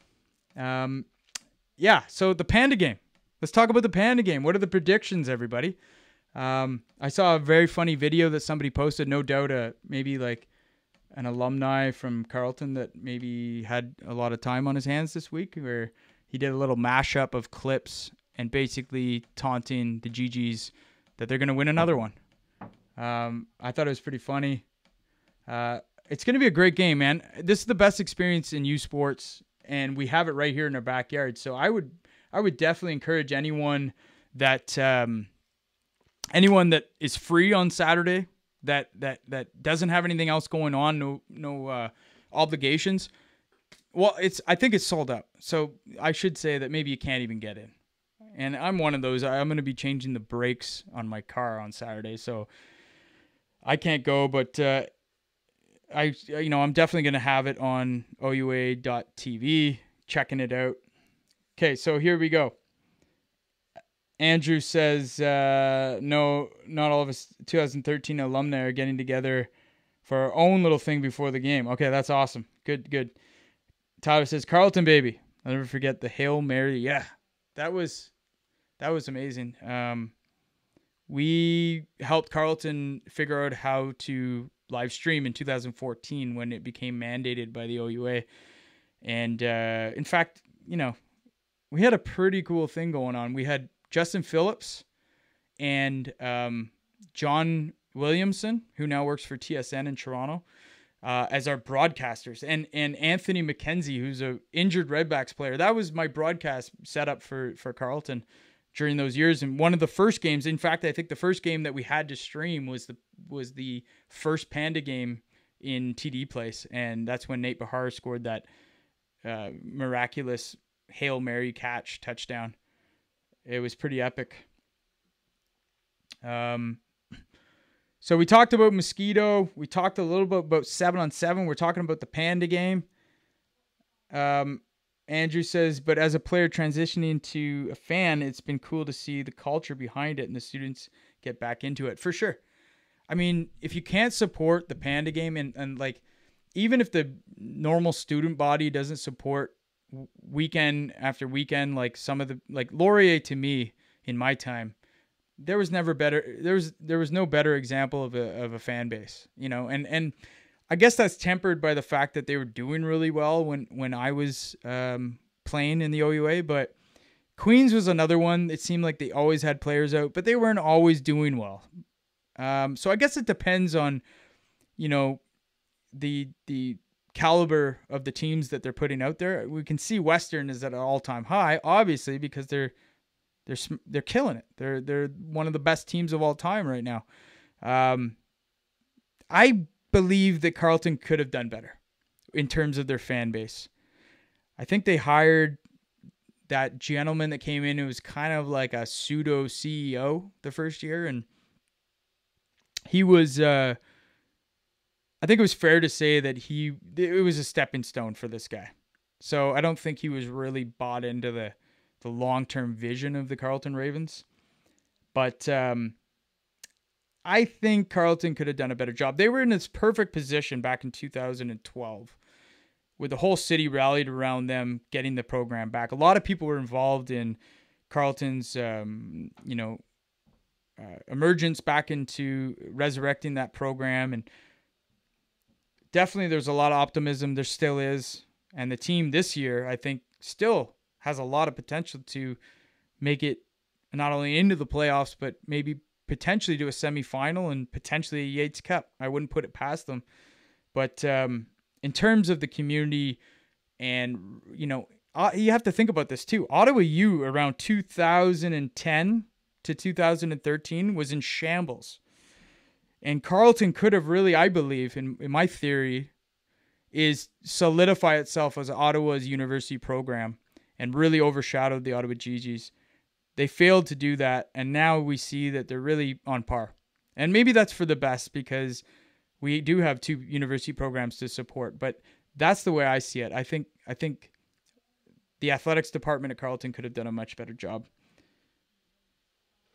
Yeah, so the Panda game. Let's talk about the Panda game. What are the predictions, everybody? I saw a very funny video that somebody posted, no doubt maybe like an alumni from Carleton that maybe had a lot of time on his hands this week, where he did a little mashup of clips and basically taunting the GGs that they're going to win another one. I thought it was pretty funny. It's going to be a great game, man. This is the best experience in U Sports, and we have it right here in our backyard. So I would definitely encourage anyone that is free on Saturday, that doesn't have anything else going on, no obligations. Well, I think it's sold out. So I should say that maybe you can't even get in. And I'm one of those. I'm going to be changing the brakes on my car on Saturday, so I can't go. But I'm definitely going to have it on OUA.tv, checking it out. Okay, so here we go. Andrew says, no, not all of us 2013 alumni are getting together for our own little thing before the game. Okay, that's awesome. Good. Tyler says, Carleton, baby. I'll never forget the Hail Mary. Yeah, that was amazing. We helped Carleton figure out how to live stream in 2014 when it became mandated by the OUA. And in fact, we had a pretty cool thing going on. We had Justin Phillips and John Williamson, who now works for TSN in Toronto, as our broadcasters, and Anthony McKenzie, who's a injured Redbacks player. That was my broadcast setup for Carleton during those years. And one of the first games, in fact, I think the first game that we had to stream was the first Panda game in TD Place, and that's when Nate Bahar scored that miraculous Hail Mary touchdown. It was pretty epic. So we talked about Mosquito. We talked a little bit about 7-on-7. We're talking about the Panda game. Andrew says, but as a player transitioning to a fan, it's been cool to see the culture behind it and the students get back into it. For sure. I mean, if you can't support the Panda game and like, even if the normal student body doesn't support weekend after weekend, like some of the, like Laurier, to me in my time, there was no better example of a fan base, and I guess that's tempered by the fact that they were doing really well when I was playing in the OUA. But Queens was another one. It seemed like they always had players out, but they weren't always doing well. So I guess it depends on, the caliber of the teams that they're putting out there. We can see Western is at an all-time high, obviously, because they're killing it. They're one of the best teams of all time right now. I believe that Carleton could have done better in terms of their fan base. I think they hired that gentleman that came in who was kind of like a pseudo CEO the first year, and he was I think it was fair to say that it was a stepping stone for this guy. So I don't think he was really bought into the long-term vision of the Carleton Ravens. But I think Carleton could have done a better job. They were in this perfect position back in 2012 where the whole city rallied around them getting the program back. A lot of people were involved in Carleton's, emergence back into resurrecting that program. And definitely there's a lot of optimism. There still is. And the team this year, I think, still has a lot of potential to make it not only into the playoffs, but maybe potentially to a semifinal and potentially a Yates Cup. I wouldn't put it past them. But in terms of the community and, you have to think about this too. Ottawa U around 2010 to 2013 was in shambles. And Carleton could have really, I believe, in my theory, is solidify itself as Ottawa's university program and really overshadowed the Ottawa GGs. They failed to do that, and now we see that they're really on par. And maybe that's for the best because we do have two university programs to support, but that's the way I see it. I think the athletics department at Carleton could have done a much better job.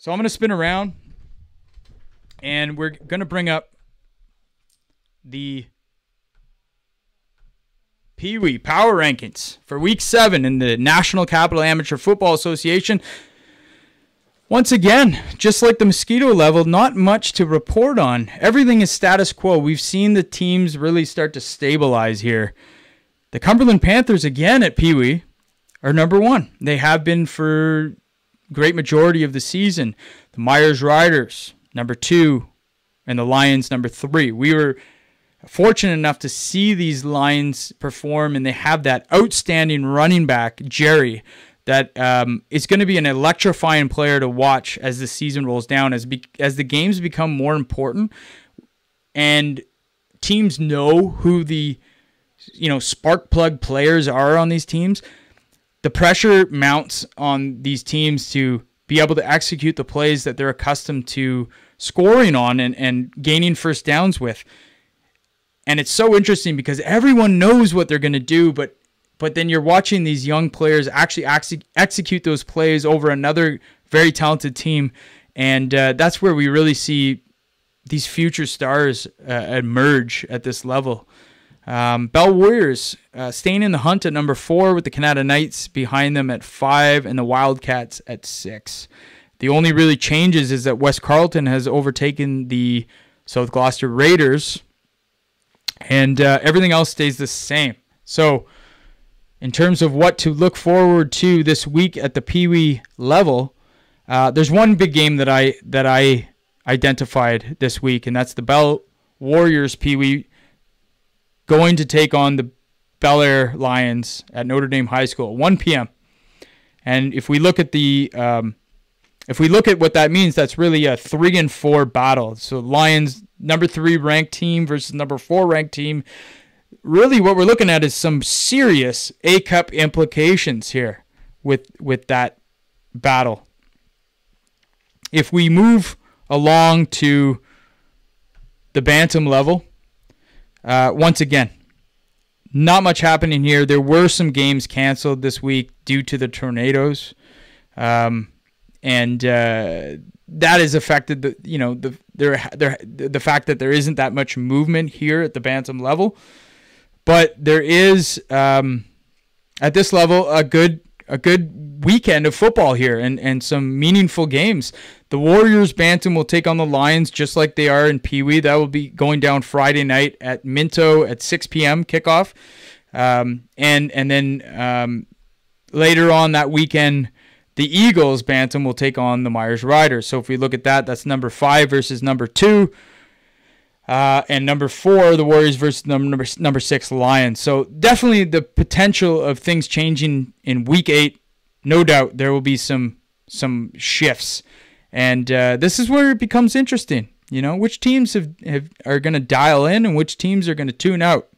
So I'm going to spin around, and we're going to bring up the Pee Wee Power Rankings for Week 7 in the National Capital Amateur Football Association. Once again, just like the mosquito level, not much to report on. Everything is status quo. We've seen the teams really start to stabilize here. The Cumberland Panthers, again at Pee Wee, are number 1. They have been for great majority of the season. The Myers Riders, number 2, and the Lions, number 3. We were fortunate enough to see these Lions perform, and they have that outstanding running back, Jerry, that is going to be an electrifying player to watch as the season rolls down, as the games become more important, and teams know who the spark plug players are on these teams. The pressure mounts on these teams to be able to execute the plays that they're accustomed to scoring on and gaining first downs with. And it's so interesting because everyone knows what they're going to do, but then you're watching these young players actually execute those plays over another very talented team, and that's where we really see these future stars emerge at this level. Bell Warriors staying in the hunt at number 4 with the Canada Knights behind them at 5 and the Wildcats at 6. The only really changes is that West Carleton has overtaken the South Gloucester Raiders, and everything else stays the same. So in terms of what to look forward to this week at the Pee Wee level, there's one big game that I identified this week, and that's the Bell Warriors Pee Wee going to take on the Bel Air Lions at Notre Dame High School at 1 p.m. And if we look at what that means, that's really a 3-4 battle. So Lions, number 3 ranked team versus number 4 ranked team. Really what we're looking at is some serious A-Cup implications here with that battle. If we move along to the Bantam level, once again, not much happening here. There were some games canceled this week due to the tornadoes, and that has affected the fact that there isn't that much movement here at the Bantam level. But there is at this level a good weekend of football here and some meaningful games. The Warriors Bantam will take on the Lions just like they are in Pee Wee. That will be going down Friday night at Minto at 6 p.m. kickoff. And then later on that weekend, the Eagles Bantam will take on the Myers Riders. So if we look at that, that's number 5 versus number 2. And number 4, the Warriors versus number 6, Lions. So definitely the potential of things changing in Week 8. No doubt there will be some shifts. And this is where it becomes interesting. Which teams are going to dial in and which teams are going to tune out.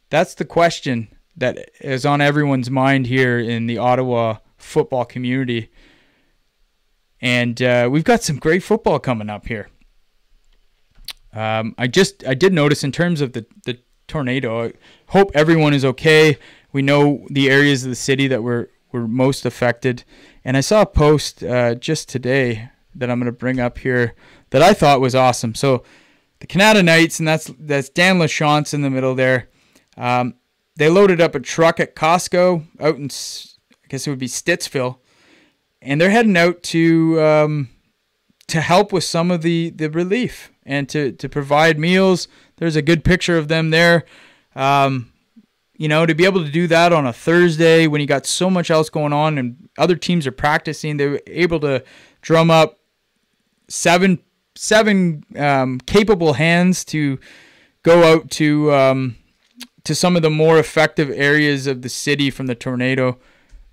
That's the question that is on everyone's mind here in the Ottawa football community. And we've got some great football coming up here. I did notice in terms of the tornado, I hope everyone is okay. We know the areas of the city that were most affected. And I saw a post just today that I'm going to bring up here that I thought was awesome. So the Canada Knights, and that's Dan Lachance in the middle there. They loaded up a truck at Costco out in, I guess it would be Stittsville. And they're heading out to help with some of the relief and to provide meals. There's a good picture of them there. To be able to do that on a Thursday when you got so much else going on and other teams are practicing, they were able to drum up seven capable hands to go out to some of the more effective areas of the city from the tornado.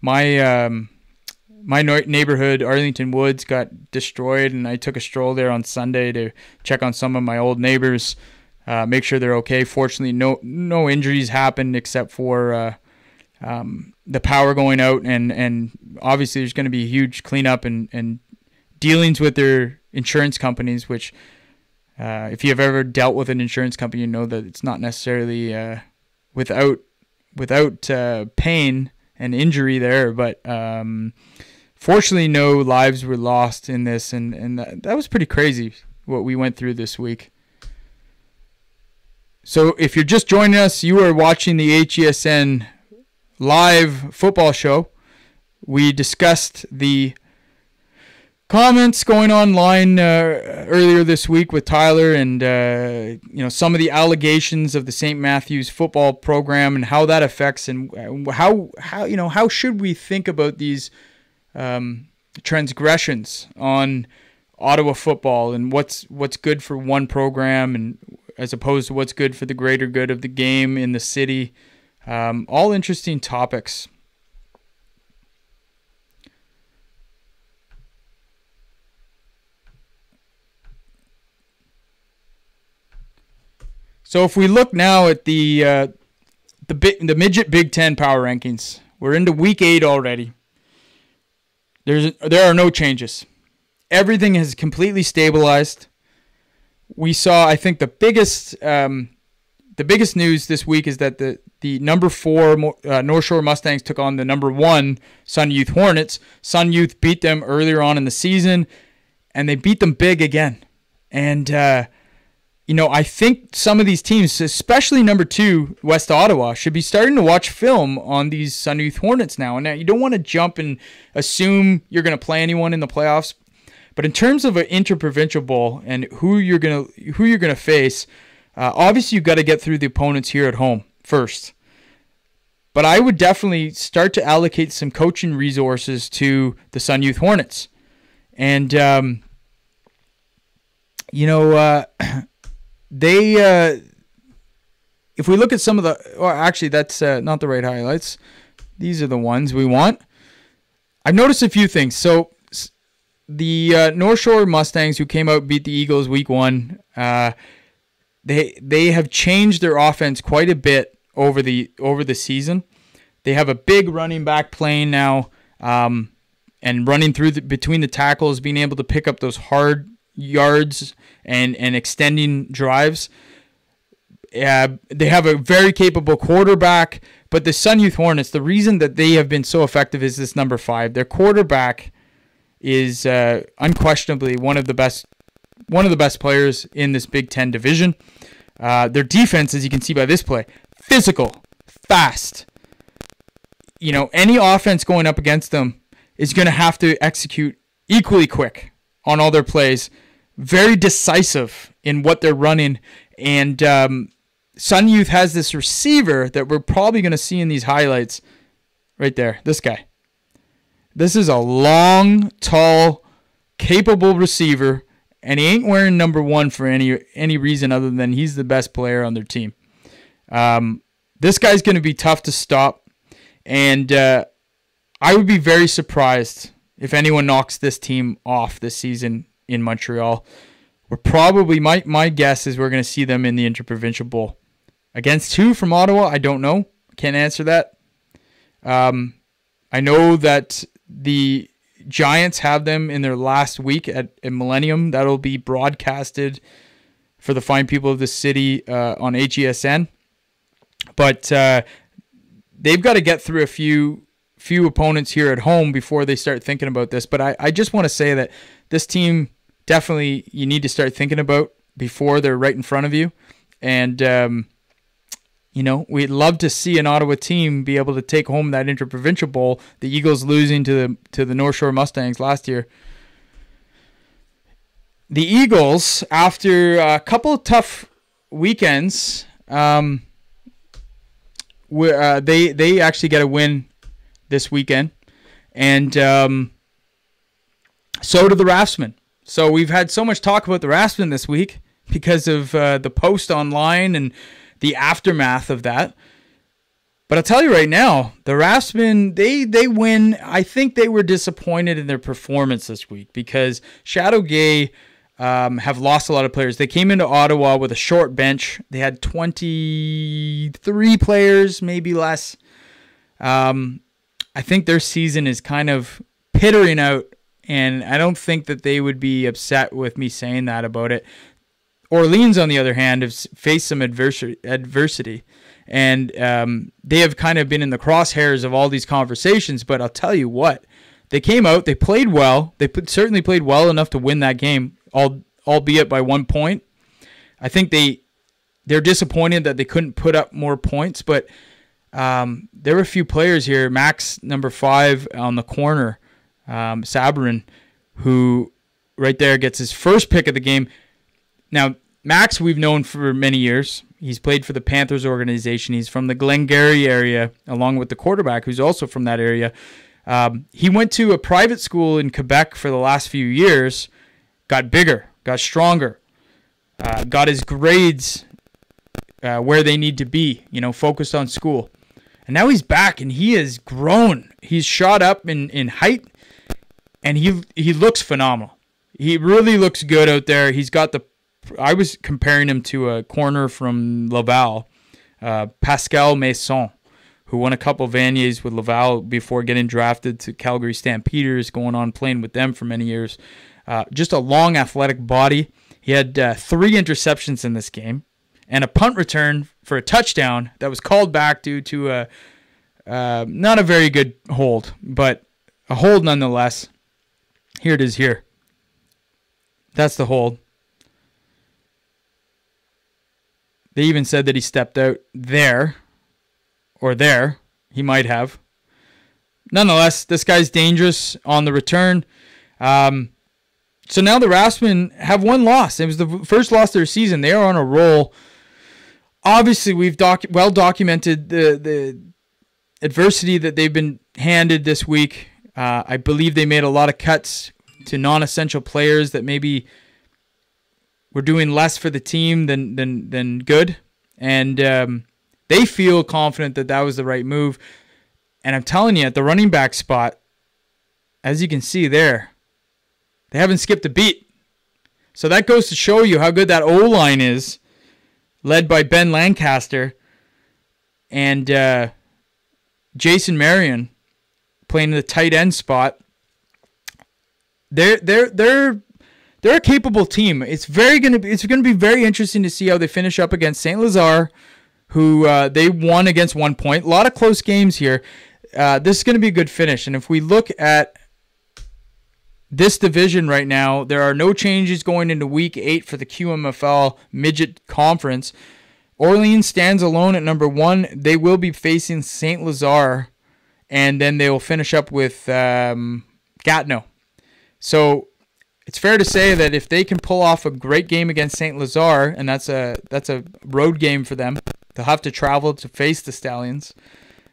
My neighborhood, Arlington Woods, got destroyed, and I took a stroll there on Sunday to check on some of my old neighbors, make sure they're okay. Fortunately, no injuries happened except for the power going out, and obviously there's going to be a huge cleanup and dealings with their insurance companies, which if you've ever dealt with an insurance company, you know that it's not necessarily without pain and injury there, but Fortunately, no lives were lost in this, and that was pretty crazy what we went through this week. So if you're just joining us, you are watching the HESN live football show. We discussed the comments going online earlier this week with Tyler, and some of the allegations of the St. Matthew's football program and how that affects, and how should we think about these transgressions on Ottawa football, and what's good for one program, and as opposed to what's good for the greater good of the game in the city. All interesting topics. So if we look now at the midget Big Ten power rankings, we're into week 8 already. There are no changes. Everything has completely stabilized. We saw, I think, the biggest news this week is that the number 4 North Shore Mustangs took on the number 1 Sun Youth Hornets. Sun Youth beat them earlier on in the season, and they beat them big again. And I think some of these teams, especially number 2 West Ottawa, should be starting to watch film on these Sun Youth Hornets now. And now you don't want to jump and assume you're going to play anyone in the playoffs. But in terms of an interprovincial bowl and who you're gonna face, obviously you've got to get through the opponents here at home first. But I would definitely start to allocate some coaching resources to the Sun Youth Hornets, and they. If we look at some of actually that's not the right highlights. These are the ones we want. I've noticed a few things. So the North Shore Mustangs, who came out and beat the Eagles week 1, they have changed their offense quite a bit over the season. They have a big running back playing now, and running through between the tackles, being able to pick up those hard yards and extending drives. They have a very capable quarterback, but the Sun Youth Hornets, the reason that they have been so effective is this number 5. Their quarterback is unquestionably one of the best players in this Big Ten division. Their defense, as you can see by this play, physical, fast. Any offense going up against them is going to have to execute equally quick on all their plays. Very decisive in what they're running. And Sun Youth has this receiver that we're probably going to see in these highlights right there. This guy. This is a long, tall, capable receiver, and he ain't wearing number 1 for any reason other than he's the best player on their team. This guy's going to be tough to stop, and I would be very surprised if anyone knocks this team off this season in Montreal. We're probably, my guess is we're going to see them in the Interprovincial Bowl. Against who from Ottawa? I don't know. Can't answer that. I know that the Giants have them in their last week at Millennium. That'll be broadcasted for the fine people of the city on HESN. But they've got to get through a few opponents here at home before they start thinking about this. But I just want to say that this team, definitely you need to start thinking about before they're right in front of you. And we'd love to see an Ottawa team be able to take home that Interprovincial Bowl. The Eagles losing to the North Shore Mustangs last year. The Eagles, after a couple of tough weekends, they actually get a win this weekend, and so do the Raftsmen. So we've had so much talk about the Raftsmen this week because of the post online and the aftermath of that. But I'll tell you right now, the Raftsmen, they win. I think they were disappointed in their performance this week because Shadow Gay have lost a lot of players. They came into Ottawa with a short bench. They had 23 players, maybe less. I think their season is kind of pittering out, and I don't think that they would be upset with me saying that about it. Orleans, on the other hand, have faced some adversity, and they have kind of been in the crosshairs of all these conversations. But I'll tell you what, they came out, they played well. They certainly played well enough to win that game, albeit by 1 point. I think they're disappointed that they couldn't put up more points, but there were a few players here. Max, number 5 on the corner, Sabrin, who right there gets his first pick of the game. Now, Max we've known for many years. He's played for the Panthers organization. He's from the Glengarry area, along with the quarterback, who's also from that area. He went to a private school in Quebec for the last few years, got bigger, got stronger, got his grades where they need to be, focused on school. And now he's back, and he has grown. He's shot up in height, and he looks phenomenal. He really looks good out there. He's got I was comparing him to a corner from Laval, Pascal Masson, who won a couple of Vaniers with Laval before getting drafted to Calgary Stampeders, going on playing with them for many years. Just a long, athletic body. He had 3 interceptions in this game and a punt return for a touchdown that was called back due to not a very good hold, but a hold nonetheless. Here it is here. That's the hold. They even said that he stepped out there, or there. He might have. Nonetheless, this guy's dangerous on the return. So now the Raspmen have 1 loss. It was the first loss of their season. They are on a roll. Obviously, we've well documented the adversity that they've been handed this week. I believe they made a lot of cuts to non-essential players that maybe were doing less for the team than good. And they feel confident that that was the right move. And I'm telling you, at the running back spot, as you can see there, they haven't skipped a beat. So that goes to show you how good that O-line is, led by Ben Lancaster and Jason Marion playing the tight end spot. They're a capable team. It's going to be very interesting to see how they finish up against St. Lazare, who they won against 1 point. A lot of close games here. This is going to be a good finish. And if we look at this division right now, there are no changes going into Week 8 for the QMFL Midget Conference. Orleans stands alone at number 1. They will be facing St. Lazare, and then they will finish up with Gatineau. So it's fair to say that if they can pull off a great game against St. Lazare, and that's a road game for them, they'll have to travel to face the Stallions.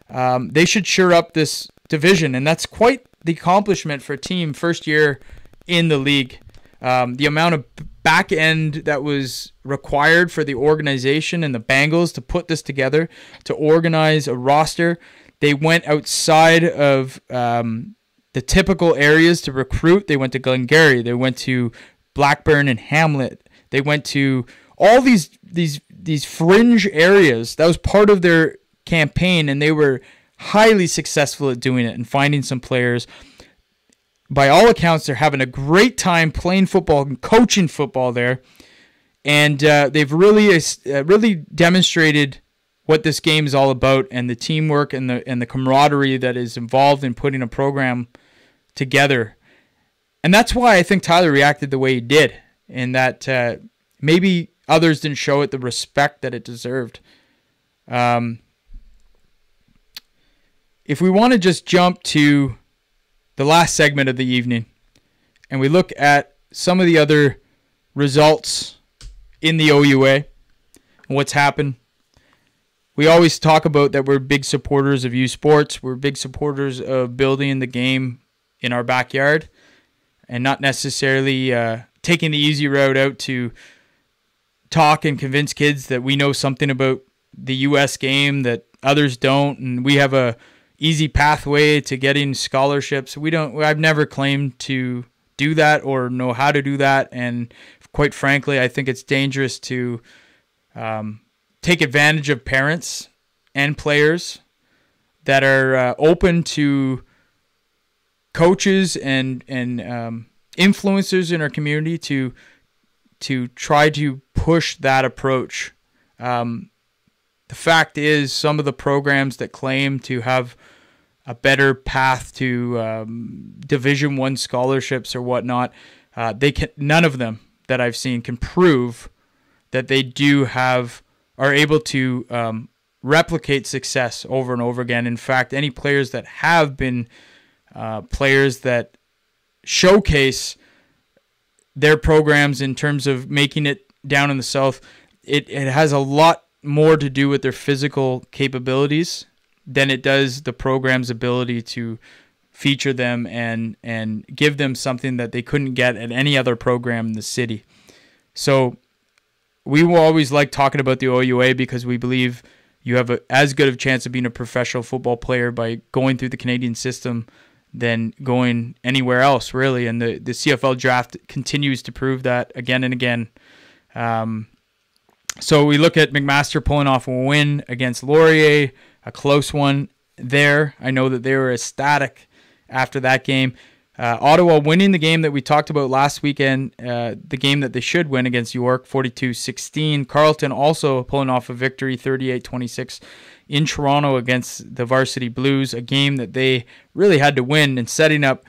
They should sure up this division, and that's quite the accomplishment for a team first year in the league. The amount of back end that was required for the organization and the Bengals to put this together, to organize a roster. They went outside of the typical areas to recruit. They went to Glengarry. They went to Blackburn and Hamlet. They went to all these fringe areas. That was part of their campaign, and they were highly successful at doing it and finding some players. By all accounts, they're having a great time playing football and coaching football there, and they've really demonstrated what this game is all about, and the teamwork and the camaraderie that is involved in putting a program together. And that's why I think Tyler reacted the way he did, and that maybe others didn't show it the respect that it deserved. If we want to just jump to the last segment of the evening, and we look at some of the other results in the OUA and what's happened. We always talk about that we're big supporters of U Sports. We're big supporters of building the game in our backyard and not necessarily taking the easy route out to talk and convince kids that we know something about the U.S. game that others don't, and we have a easy pathway to getting scholarships. I've never claimed to do that or know how to do that, and quite frankly, I think it's dangerous to take advantage of parents and players that are open to coaches and influencers in our community to try to push that approach. The fact is, some of the programs that claim to have a better path to Division I scholarships or whatnot. None of them that I've seen can prove that they are able to replicate success over and over again. In fact, any players that have been players that showcase their programs in terms of making it down in the South, it has a lot more to do with their physical capabilities than it does the program's ability to feature them and give them something that they couldn't get at any other program in the city. So we will always like talking about the OUA because we believe you have as good of a chance of being a professional football player by going through the Canadian system than going anywhere else, really. And the CFL draft continues to prove that again and again. So we look at McMaster pulling off a win against Laurier, a close one there. I know that they were ecstatic after that game. Ottawa winning the game that we talked about last weekend, the game that they should win against York, 42-16. Carleton also pulling off a victory, 38-26 in Toronto against the Varsity Blues, a game that they really had to win and setting up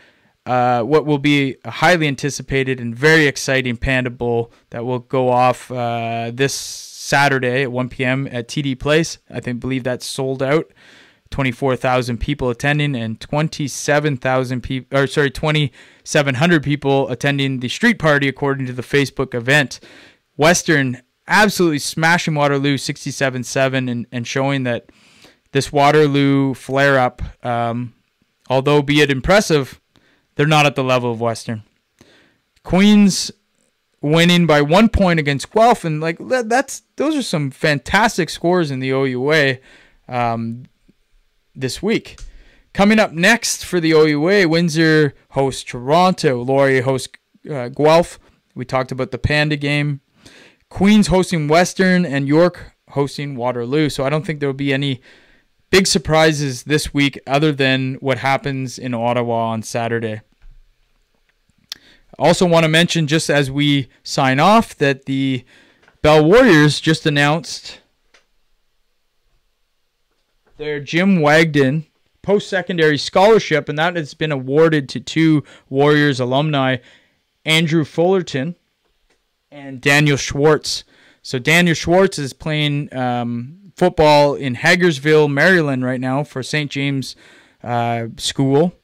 what will be a highly anticipated and very exciting Panda Bowl that will go off this Saturday at 1 p.m. at TD Place. I believe that's sold out. 24,000 people attending and 27,000 people, 2,700 people attending the street party according to the Facebook event. Western absolutely smashing Waterloo 67-7 and showing that this Waterloo flare-up, although be it impressive, they're not at the level of Western. Queens winning by 1 point against Guelph, and those are some fantastic scores in the OUA this week. Coming up next for the OUA, Windsor hosts Toronto, Laurier hosts Guelph. We talked about the Panda game. Queens hosting Western and York hosting Waterloo. So I don't think there will be any big surprises this week other than what happens in Ottawa on Saturday. Also want to mention, just as we sign off, that the Bell Warriors just announced their Jim Wagden post-secondary scholarship, and that has been awarded to two Warriors alumni, Andrew Fullerton and Daniel Schwartz. So Daniel Schwartz is playing football in Hagersville, Maryland right now for St. James School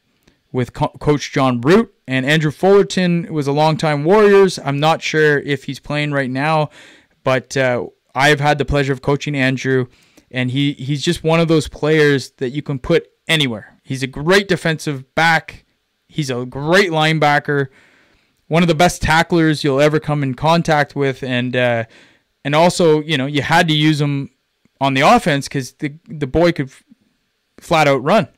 with Coach John Root. And Andrew Fullerton was a longtime Warriors. I'm not sure if he's playing right now, but I've had the pleasure of coaching Andrew, and he's just one of those players that you can put anywhere. He's a great defensive back. He's a great linebacker. One of the best tacklers you'll ever come in contact with, and also, you had to use him on the offense because the boy could flat out run,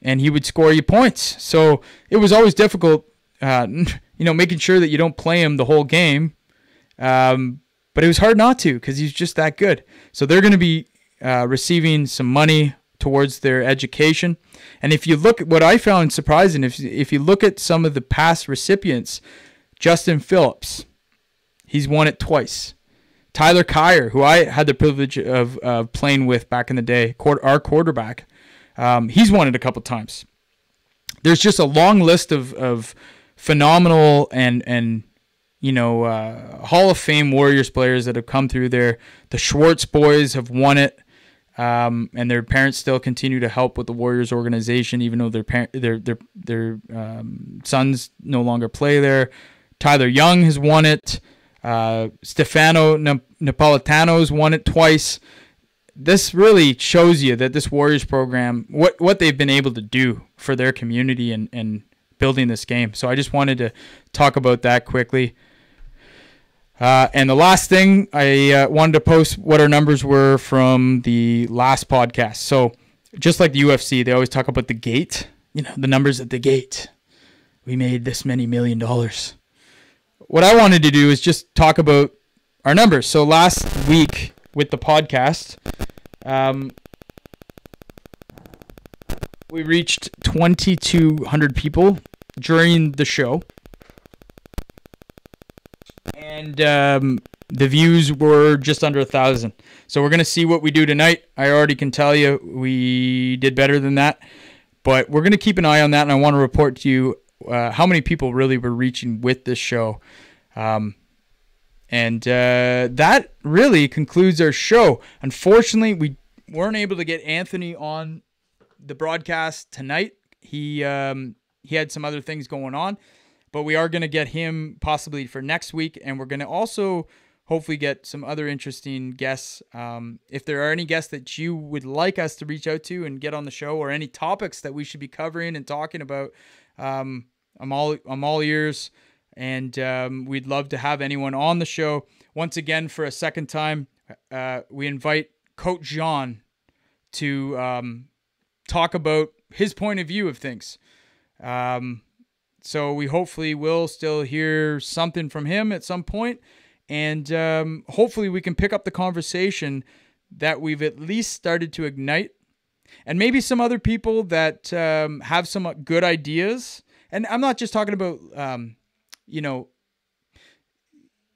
and he would score you points. So it was always difficult, making sure that you don't play him the whole game. But it was hard not to because he's just that good. So they're going to be receiving some money towards their education. And if you look at what I found surprising, if you look at some of the past recipients, Justin Phillips, he's won it twice. Tyler Kyer, who I had the privilege of playing with back in the day, our quarterback, he's won it a couple times. There's just a long list of phenomenal and Hall of Fame Warriors players that have come through there. The Schwartz boys have won it. And their parents still continue to help with the Warriors organization, even though their sons no longer play there. Tyler Young has won it. Stefano Napolitano's won it twice. This really shows you that this Warriors program, what they've been able to do for their community and building this game. So I just wanted to talk about that quickly. And the last thing, I wanted to post what our numbers were from the last podcast. So just like the UFC, they always talk about the gate, the numbers at the gate. We made this many $1 million. What I wanted to do is just talk about our numbers. So last week with the podcast, we reached 2,200 people during the show. And the views were just under 1,000. So we're going to see what we do tonight. I already can tell you we did better than that. But we're going to keep an eye on that, and I want to report to you how many people really were reaching with this show. And that really concludes our show. Unfortunately, we weren't able to get Anthony on the broadcast tonight. He had some other things going on, but we are going to get him possibly for next week, and we're going to also hopefully get some other interesting guests. If there are any guests that you would like us to reach out to and get on the show, or any topics that we should be covering and talking about, I'm all ears, and we'd love to have anyone on the show. Once again, for a second time, we invite Coach Jean to talk about his point of view of things. So we hopefully will still hear something from him at some point, and hopefully we can pick up the conversation that we've at least started to ignite, and maybe some other people that have some good ideas. And I'm not just talking about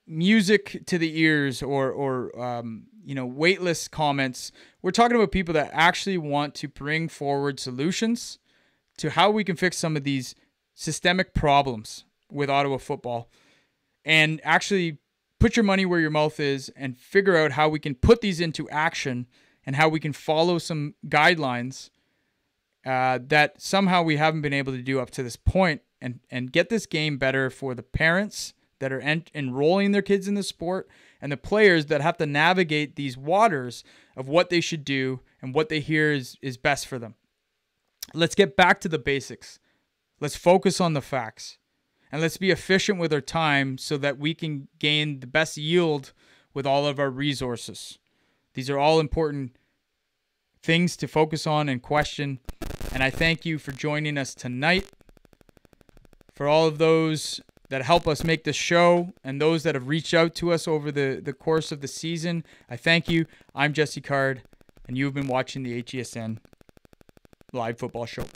music to the ears or weightless comments. We're talking about people that actually want to bring forward solutions to how we can fix some of these systemic problems with Ottawa football, and actually put your money where your mouth is and figure out how we can put these into action, and how we can follow some guidelines that somehow we haven't been able to do up to this point, and get this game better for the parents that are enrolling their kids in the sport, and the players that have to navigate these waters of what they should do and what they hear is best for them. Let's get back to the basics. Let's focus on the facts, and let's be efficient with our time so that we can gain the best yield with all of our resources. These are all important things to focus on and question. And I thank you for joining us tonight. For all of those that help us make this show, and those that have reached out to us over the course of the season, I thank you. I'm Jesse Card, and you've been watching the HESN Live Football Show.